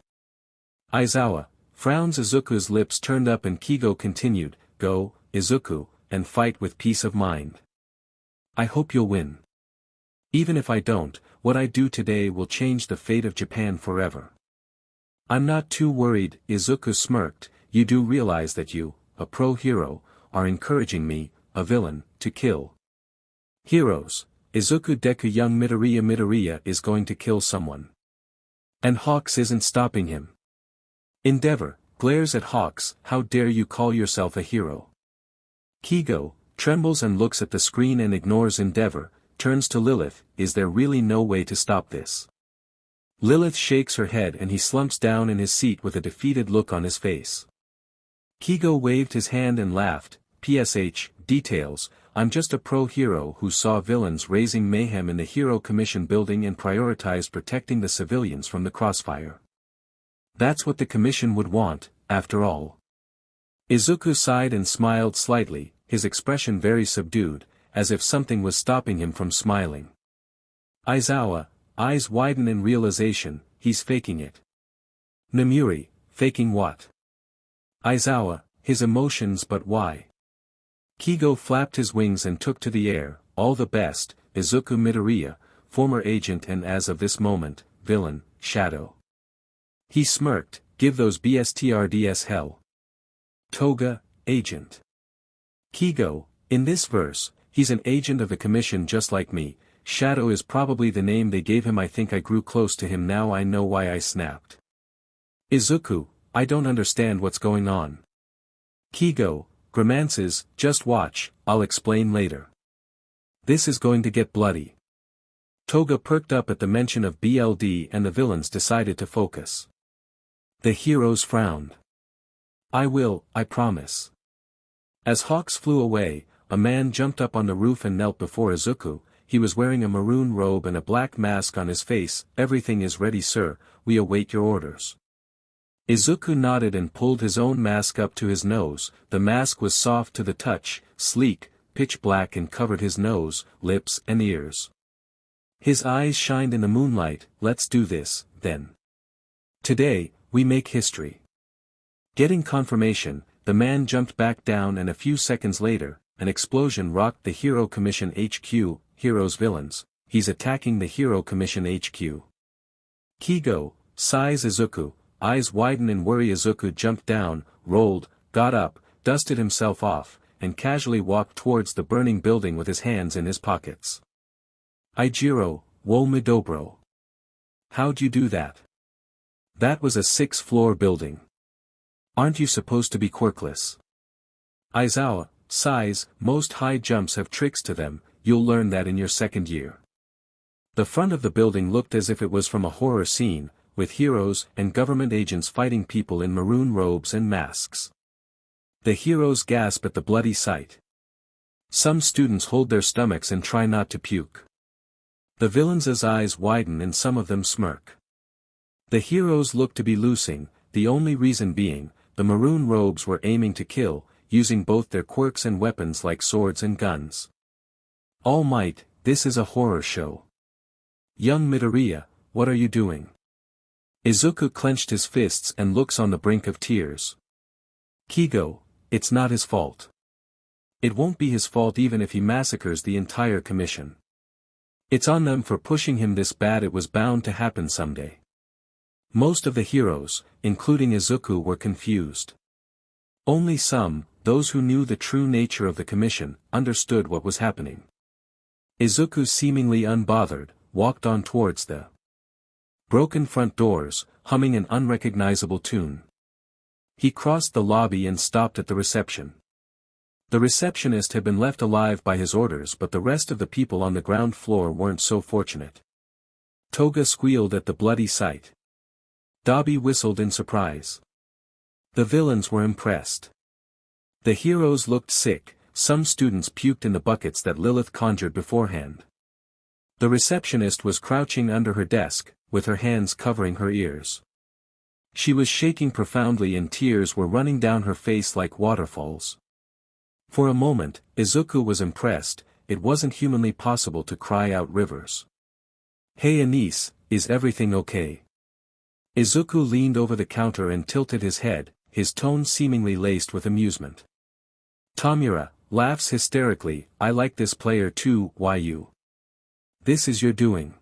Aizawa frowns. Izuku's lips turned up and Kigo continued, go, Izuku, and fight with peace of mind. I hope you'll win. Even if I don't, what I do today will change the fate of Japan forever. I'm not too worried, Izuku smirked, you do realize that you, a pro hero, are encouraging me, a villain, to kill heroes. Izuku Deku. Young Midoriya is going to kill someone. And Hawks isn't stopping him. Endeavor glares at Hawks, how dare you call yourself a hero? Kigo trembles and looks at the screen and ignores Endeavor, turns to Lilith, is there really no way to stop this? Lilith shakes her head and he slumps down in his seat with a defeated look on his face. Kigo waved his hand and laughed, PSH, details, I'm just a pro hero who saw villains raising mayhem in the Hero Commission building and prioritized protecting the civilians from the crossfire. That's what the Commission would want, after all. Izuku sighed and smiled slightly, his expression very subdued, as if something was stopping him from smiling. Aizawa, eyes widen in realization, he's faking it. Namuri, faking what? Aizawa, his emotions, but why? Kigo flapped his wings and took to the air, all the best, Izuku Midoriya, former agent and as of this moment, villain, Shadow. He smirked, give those BSTRDS hell. Toga, agent. Kigo, in this verse, he's an agent of the Commission just like me, Shadow is probably the name they gave him. I think I grew close to him now. I know why I snapped. Izuku, I don't understand what's going on. Kigo, grimaces, just watch, I'll explain later. This is going to get bloody. Toga perked up at the mention of BLD and the villains decided to focus. The heroes frowned. I will, I promise. As Hawks flew away, a man jumped up on the roof and knelt before Izuku. He was wearing a maroon robe and a black mask on his face. Everything is ready, sir, we await your orders. Izuku nodded and pulled his own mask up to his nose. The mask was soft to the touch, sleek, pitch black and covered his nose, lips and ears. His eyes shined in the moonlight. Let's do this, then. Today, we make history. Getting confirmation, the man jumped back down and a few seconds later, an explosion rocked the Hero Commission HQ, Heroes Villains, he's attacking the Hero Commission HQ. Kigo, sighs Izuku, eyes widen in worry. Izuku jumped down, rolled, got up, dusted himself off, and casually walked towards the burning building with his hands in his pockets. Ijiro, wo midobro. How'd you do that? That was a 6th-floor building. Aren't you supposed to be quirkless? Aizawa, sighs, most high jumps have tricks to them, you'll learn that in your 2nd year. The front of the building looked as if it was from a horror scene, with heroes and government agents fighting people in maroon robes and masks. The heroes gasp at the bloody sight. Some students hold their stomachs and try not to puke. The villains' eyes widen and some of them smirk. The heroes look to be losing, the only reason being, the maroon robes were aiming to kill, using both their quirks and weapons like swords and guns. All Might, this is a horror show. Young Midoriya, what are you doing? Izuku clenched his fists and looks on the brink of tears. Kigo, it's not his fault. It won't be his fault even if he massacres the entire commission. It's on them for pushing him this bad. It was bound to happen someday. Most of the heroes, including Izuku, were confused. Only some, those who knew the true nature of the commission, understood what was happening. Izuku, seemingly unbothered, walked on towards the broken front doors, humming an unrecognizable tune. He crossed the lobby and stopped at the reception. The receptionist had been left alive by his orders, but the rest of the people on the ground floor weren't so fortunate. Toga squealed at the bloody sight. Dabi whistled in surprise. The villains were impressed. The heroes looked sick, some students puked in the buckets that Lilith conjured beforehand. The receptionist was crouching under her desk, with her hands covering her ears. She was shaking profoundly and tears were running down her face like waterfalls. For a moment, Izuku was impressed. It wasn't humanly possible to cry out rivers. Hey Anise, is everything okay? Izuku leaned over the counter and tilted his head, his tone seemingly laced with amusement. Tamura, laughs hysterically, I like this player too. Why you? This is your doing.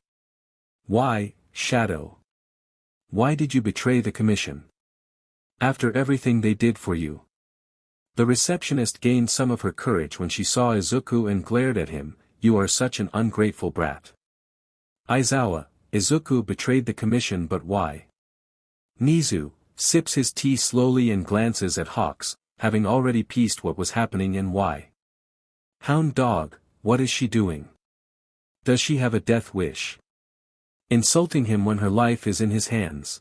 Why, Shadow? Why did you betray the commission? After everything they did for you. The receptionist gained some of her courage when she saw Izuku and glared at him, you are such an ungrateful brat. Aizawa, Izuku betrayed the commission, but why? Nizu, sips his tea slowly and glances at Hawks, having already pieced what was happening and why. Hound dog, what is she doing? Does she have a death wish? Insulting him when her life is in his hands.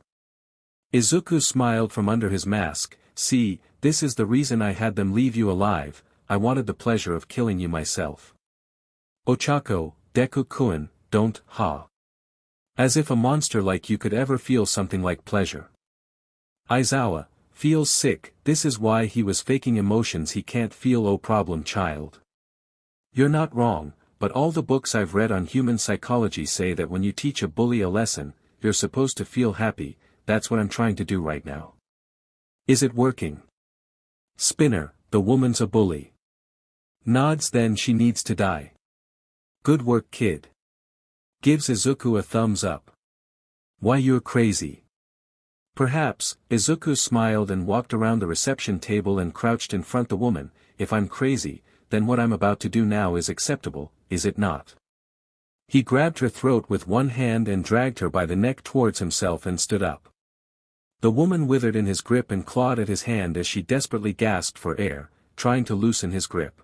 Izuku smiled from under his mask, see, this is the reason I had them leave you alive, I wanted the pleasure of killing you myself. Ochako, Deku-kun, don't, ha. As if a monster like you could ever feel something like pleasure. Aizawa, feels sick, this is why he was faking emotions he can't feel. Oh problem child. You're not wrong, but all the books I've read on human psychology say that when you teach a bully a lesson, you're supposed to feel happy, that's what I'm trying to do right now. Is it working? Spinner, the woman's a bully. Nods, then she needs to die. Good work kid. Gives Izuku a thumbs up. Why you're crazy. Perhaps, Izuku smiled and walked around the reception table and crouched in front the woman, if I'm crazy, then what I'm about to do now is acceptable, is it not? He grabbed her throat with one hand and dragged her by the neck towards himself and stood up. The woman withered in his grip and clawed at his hand as she desperately gasped for air, trying to loosen his grip.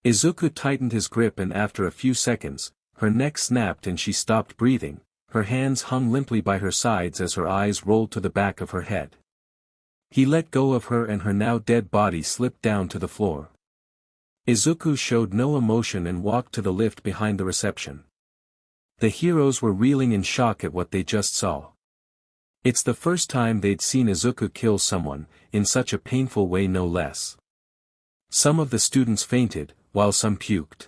Izuku tightened his grip and after a few seconds, her neck snapped and she stopped breathing, her hands hung limply by her sides as her eyes rolled to the back of her head. He let go of her and her now dead body slipped down to the floor. Izuku showed no emotion and walked to the lift behind the reception. The heroes were reeling in shock at what they just saw. It's the first time they'd seen Izuku kill someone, in such a painful way no less. Some of the students fainted, while some puked.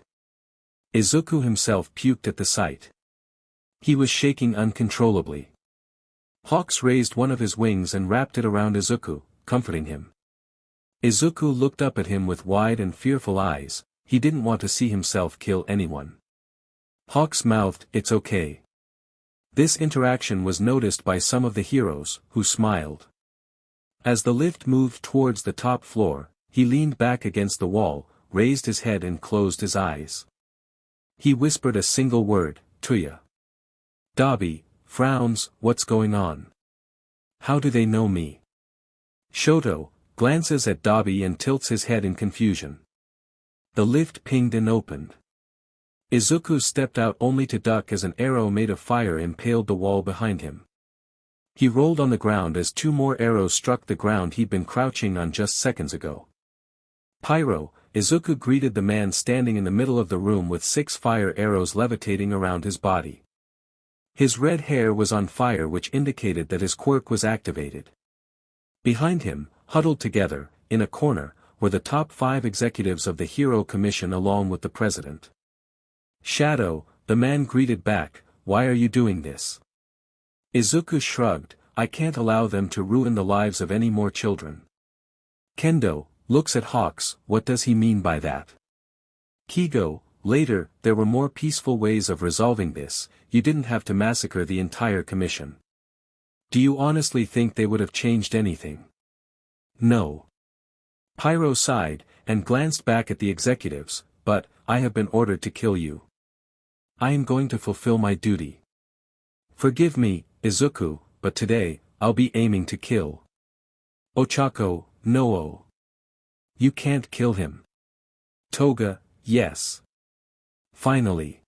Izuku himself puked at the sight. He was shaking uncontrollably. Hawks raised one of his wings and wrapped it around Izuku, comforting him. Izuku looked up at him with wide and fearful eyes. He didn't want to see himself kill anyone. Hawks mouthed, "It's okay." This interaction was noticed by some of the heroes, who smiled. As the lift moved towards the top floor, he leaned back against the wall, raised his head and closed his eyes. He whispered a single word, "Tuya." Dabi frowns, "What's going on? How do they know me?" Shoto glances at Dabi and tilts his head in confusion. The lift pinged and opened. Izuku stepped out only to duck as an arrow made of fire impaled the wall behind him. He rolled on the ground as two more arrows struck the ground he'd been crouching on just seconds ago. "Pyro," Izuku greeted the man standing in the middle of the room with 6 fire arrows levitating around his body. His red hair was on fire, which indicated that his quirk was activated. Behind him, huddled together, in a corner, were the top 5 executives of the Hero Commission along with the president. "Shadow," the man greeted back, "why are you doing this?" Izuku shrugged, "I can't allow them to ruin the lives of any more children." Kendo looks at Hawks, "What does he mean by that?" Kigo, later, there were more peaceful ways of resolving this, you didn't have to massacre the entire commission. Do you honestly think they would have changed anything? No. Pyro sighed, and glanced back at the executives, "But, I have been ordered to kill you. I am going to fulfill my duty. Forgive me, Izuku, but today, I'll be aiming to kill." Ochako, no. You can't kill him. Toga, yes. Finally.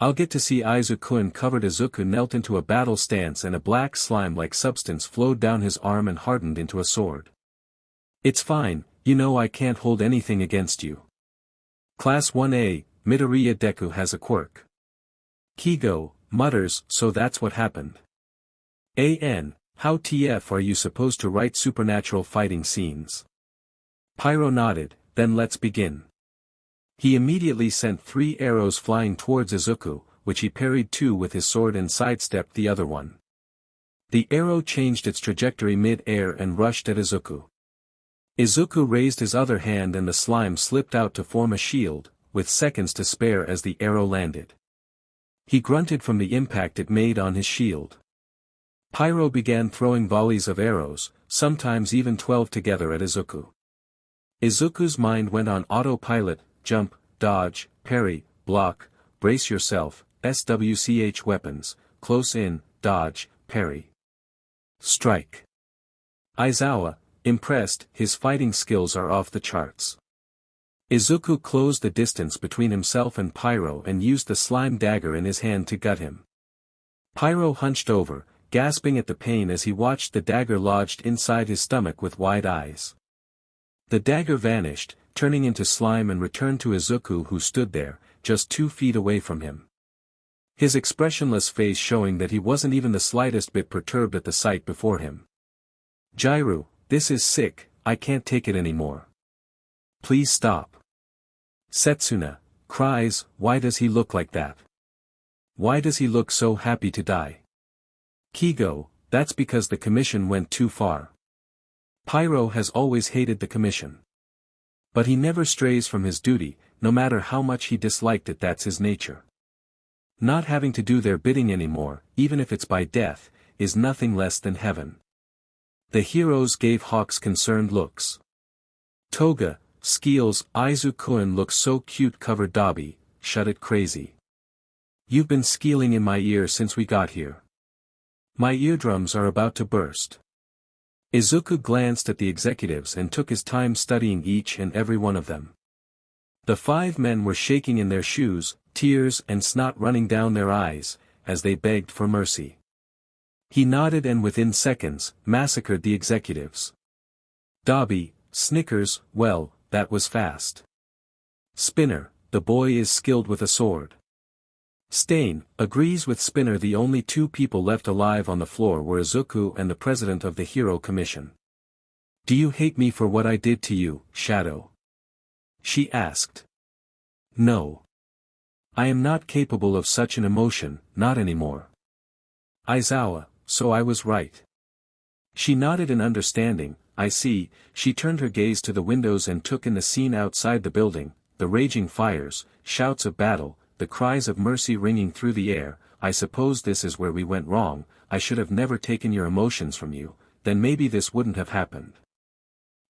I'll get to see Izuku. Covered Izuku knelt into a battle stance and a black slime-like substance flowed down his arm and hardened into a sword. "It's fine, you know I can't hold anything against you." Class 1A, Midoriya Deku has a quirk. Kigo mutters, "So that's what happened. How TF are you supposed to write supernatural fighting scenes?" Pyro nodded, "Then let's begin." He immediately sent 3 arrows flying towards Izuku, which he parried 2 with his sword and sidestepped the other one. The arrow changed its trajectory mid-air and rushed at Izuku. Izuku raised his other hand and the slime slipped out to form a shield, with seconds to spare as the arrow landed. He grunted from the impact it made on his shield. Pyro began throwing volleys of arrows, sometimes even 12 together at Izuku. Izuku's mind went on autopilot: jump, dodge, parry, block, brace yourself, SWCH weapons, close in, dodge, parry. Strike. Aizawa, impressed, his fighting skills are off the charts. Izuku closed the distance between himself and Pyro and used the slime dagger in his hand to gut him. Pyro hunched over, gasping at the pain as he watched the dagger lodged inside his stomach with wide eyes. The dagger vanished, turning into slime, and returned to Izuku, who stood there, just 2 feet away from him. His expressionless face showing that he wasn't even the slightest bit perturbed at the sight before him. "Jairu, this is sick, I can't take it anymore. Please stop." Setsuna cries, "Why does he look like that? Why does he look so happy to die?" Kigo, "That's because the commission went too far. Pyro has always hated the commission. But he never strays from his duty, no matter how much he disliked it. That's his nature. Not having to do their bidding anymore, even if it's by death, is nothing less than heaven." The heroes gave Hawks concerned looks. Toga, skeels, "Izuku looks so cute." Covered Dabi, "Shut it, crazy. You've been skeeling in my ear since we got here. My eardrums are about to burst." Izuku glanced at the executives and took his time studying each and every one of them. The 5 men were shaking in their shoes, tears and snot running down their eyes, as they begged for mercy. He nodded and within seconds, massacred the executives. Dabi snickers, "Well, that was fast." Spinner, "The boy is skilled with a sword." Stain agrees with Spinner. The only two people left alive on the floor were Izuku and the president of the Hero Commission. Do you hate me for what I did to you, Shadow? She asked. No. I am not capable of such an emotion, not anymore. Aizawa, so I was right. She nodded in understanding. I see. She turned her gaze to the windows and took in the scene outside the building, the raging fires, shouts of battle, the cries of mercy ringing through the air. I suppose this is where we went wrong. I should have never taken your emotions from you, then maybe this wouldn't have happened.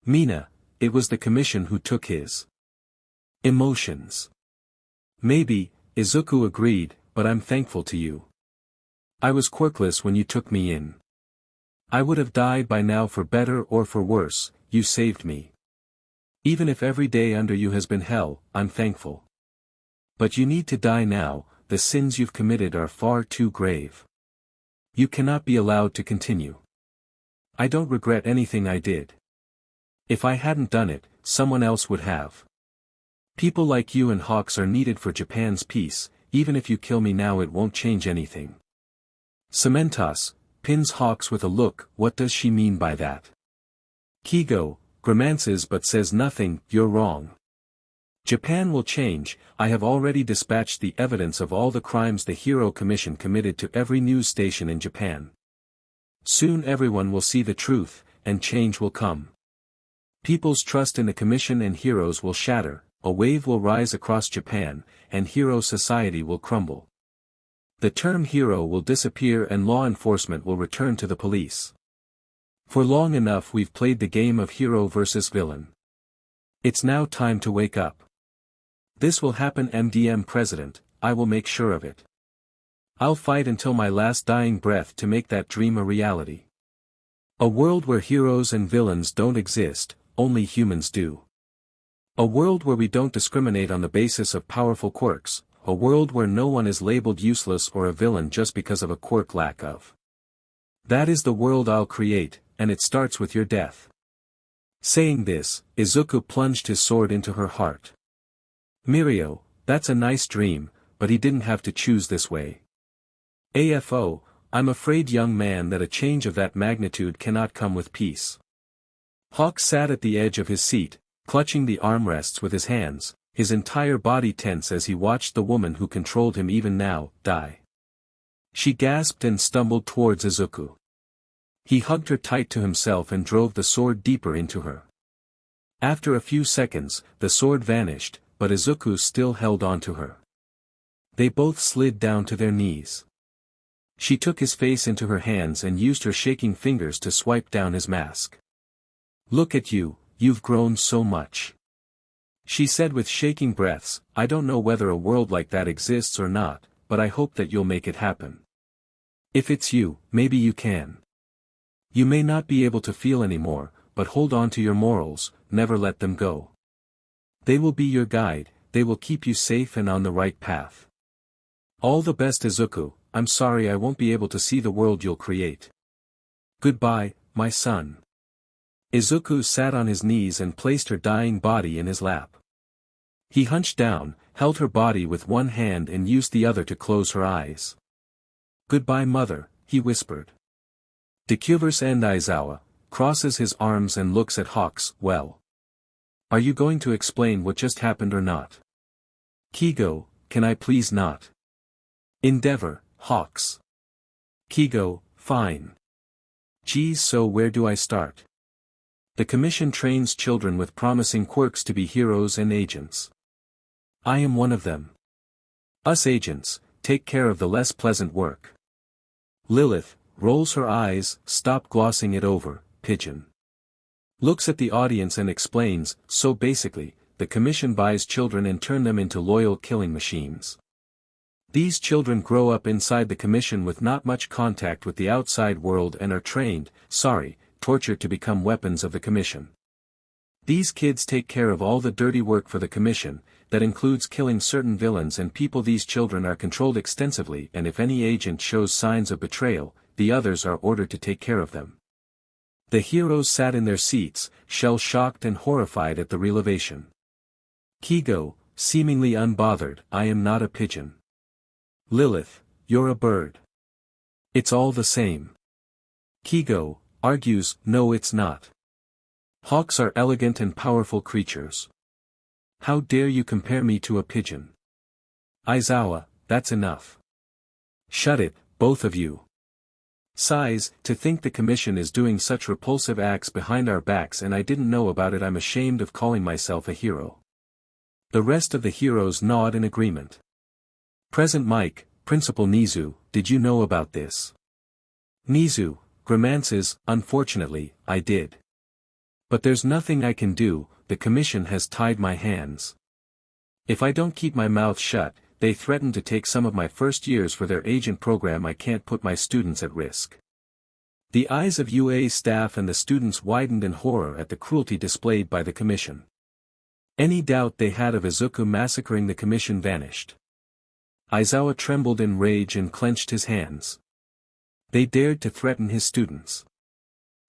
Mina, it was the commission who took his emotions. Maybe, Izuku agreed, but I'm thankful to you. I was quirkless when you took me in. I would have died by now for better or for worse. You saved me. Even if every day under you has been hell, I'm thankful. But you need to die now. The sins you've committed are far too grave. You cannot be allowed to continue. I don't regret anything I did. If I hadn't done it, someone else would have. People like you and Hawks are needed for Japan's peace. Even if you kill me now it won't change anything. Cementos pins Hawks with a look. What does she mean by that? Kigo grimaces but says nothing. You're wrong. Japan will change. I have already dispatched the evidence of all the crimes the Hero Commission committed to every news station in Japan. Soon everyone will see the truth, and change will come. People's trust in the Commission and heroes will shatter, a wave will rise across Japan, and hero society will crumble. The term hero will disappear and law enforcement will return to the police. For long enough we've played the game of hero versus villain. It's now time to wake up. This will happen, MDM President, I will make sure of it. I'll fight until my last dying breath to make that dream a reality. A world where heroes and villains don't exist, only humans do. A world where we don't discriminate on the basis of powerful quirks, a world where no one is labeled useless or a villain just because of a quirk lack of. That is the world I'll create, and it starts with your death. Saying this, Izuku plunged his sword into her heart. Mirio, that's a nice dream, but he didn't have to choose this way. AFO, I'm afraid young man that a change of that magnitude cannot come with peace. Hawk sat at the edge of his seat, clutching the armrests with his hands, his entire body tense as he watched the woman who controlled him even now, die. She gasped and stumbled towards Izuku. He hugged her tight to himself and drove the sword deeper into her. After a few seconds, the sword vanished, but Izuku still held on to her. They both slid down to their knees. She took his face into her hands and used her shaking fingers to swipe down his mask. Look at you, you've grown so much. She said with shaking breaths, I don't know whether a world like that exists or not, but I hope that you'll make it happen. If it's you, maybe you can. You may not be able to feel anymore, but hold on to your morals, never let them go. They will be your guide, they will keep you safe and on the right path. All the best, Izuku. I'm sorry I won't be able to see the world you'll create. Goodbye, my son. Izuku sat on his knees and placed her dying body in his lap. He hunched down, held her body with one hand and used the other to close her eyes. Goodbye mother, he whispered. Dekuverse and Aizawa crosses his arms and looks at Hawks. Well. Are you going to explain what just happened or not? Kigo, can I please not? Endeavor, Hawks. Kigo, fine. Geez, so where do I start? The Commission trains children with promising quirks to be heroes and agents. I am one of them. Us agents, take care of the less pleasant work. Lilith rolls her eyes, stop glossing it over, pigeon. Looks at the audience and explains, so basically, the Commission buys children and turn them into loyal killing machines. These children grow up inside the Commission with not much contact with the outside world and are trained, tortured to become weapons of the Commission. These kids take care of all the dirty work for the Commission, that includes killing certain villains and people. These children are controlled extensively, and if any agent shows signs of betrayal, the others are ordered to take care of them. The heroes sat in their seats, shell-shocked and horrified at the revelation. Kigo, seemingly unbothered, I am not a pigeon. Lilith, you're a bird. It's all the same. Kigo argues, no it's not. Hawks are elegant and powerful creatures. How dare you compare me to a pigeon? Aizawa, that's enough. Shut it, both of you. Sighs, to think the commission is doing such repulsive acts behind our backs and I didn't know about it. I'm ashamed of calling myself a hero. The rest of the heroes nod in agreement. Present Mike, Principal Nizu, did you know about this? Nizu, grimaces, unfortunately, I did. But there's nothing I can do, the commission has tied my hands. If I don't keep my mouth shut, they threaten to take some of my first years for their agent program. I can't put my students at risk. The eyes of UA staff and the students widened in horror at the cruelty displayed by the commission. Any doubt they had of Izuku massacring the commission vanished. Aizawa trembled in rage and clenched his hands. They dared to threaten his students.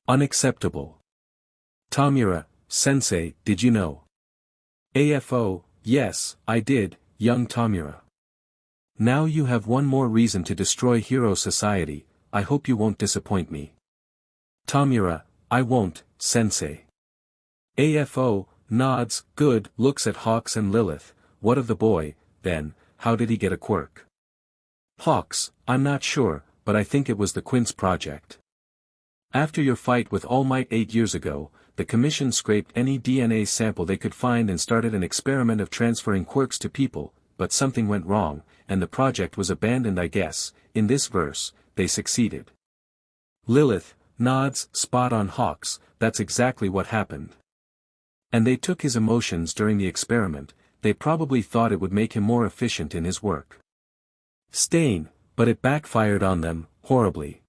Unacceptable. Tamura, sensei, did you know? AFO, yes, I did, young Tamura. Now you have one more reason to destroy Hero Society. I hope you won't disappoint me. Tamura, I won't, sensei. AFO, nods, good, looks at Hawks and Lilith. What of the boy, then, how did he get a quirk? Hawks, I'm not sure, but I think it was the Quince project. After your fight with All Might 8 years ago, the commission scraped any DNA sample they could find and started an experiment of transferring quirks to people, but something went wrong, and the project was abandoned. I guess, in this verse, they succeeded. Lilith, nods, spot on Hawks, that's exactly what happened. And they took his emotions during the experiment, they probably thought it would make him more efficient in his work. Stain, but it backfired on them, horribly.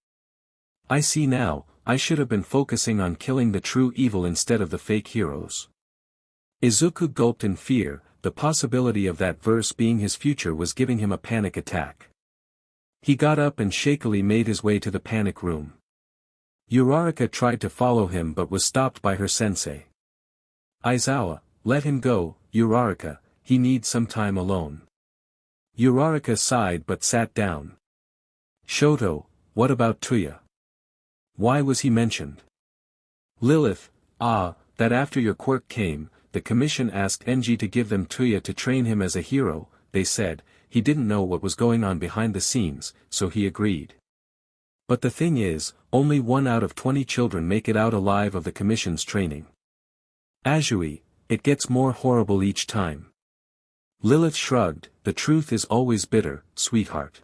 I see now, I should have been focusing on killing the true evil instead of the fake heroes. Izuku gulped in fear, the possibility of that verse being his future was giving him a panic attack. He got up and shakily made his way to the panic room. Uraraka tried to follow him but was stopped by her sensei. Aizawa, let him go, Uraraka, he needs some time alone. Uraraka sighed but sat down. Shoto, what about Tuya? Why was he mentioned? Lilith, that after your quirk came, the commission asked Enji to give them Tuya to train him as a hero. They said, he didn't know what was going on behind the scenes, so he agreed. But the thing is, only 1 out of 20 children make it out alive of the commission's training. Azui, it gets more horrible each time. Lilith shrugged, the truth is always bitter, sweetheart.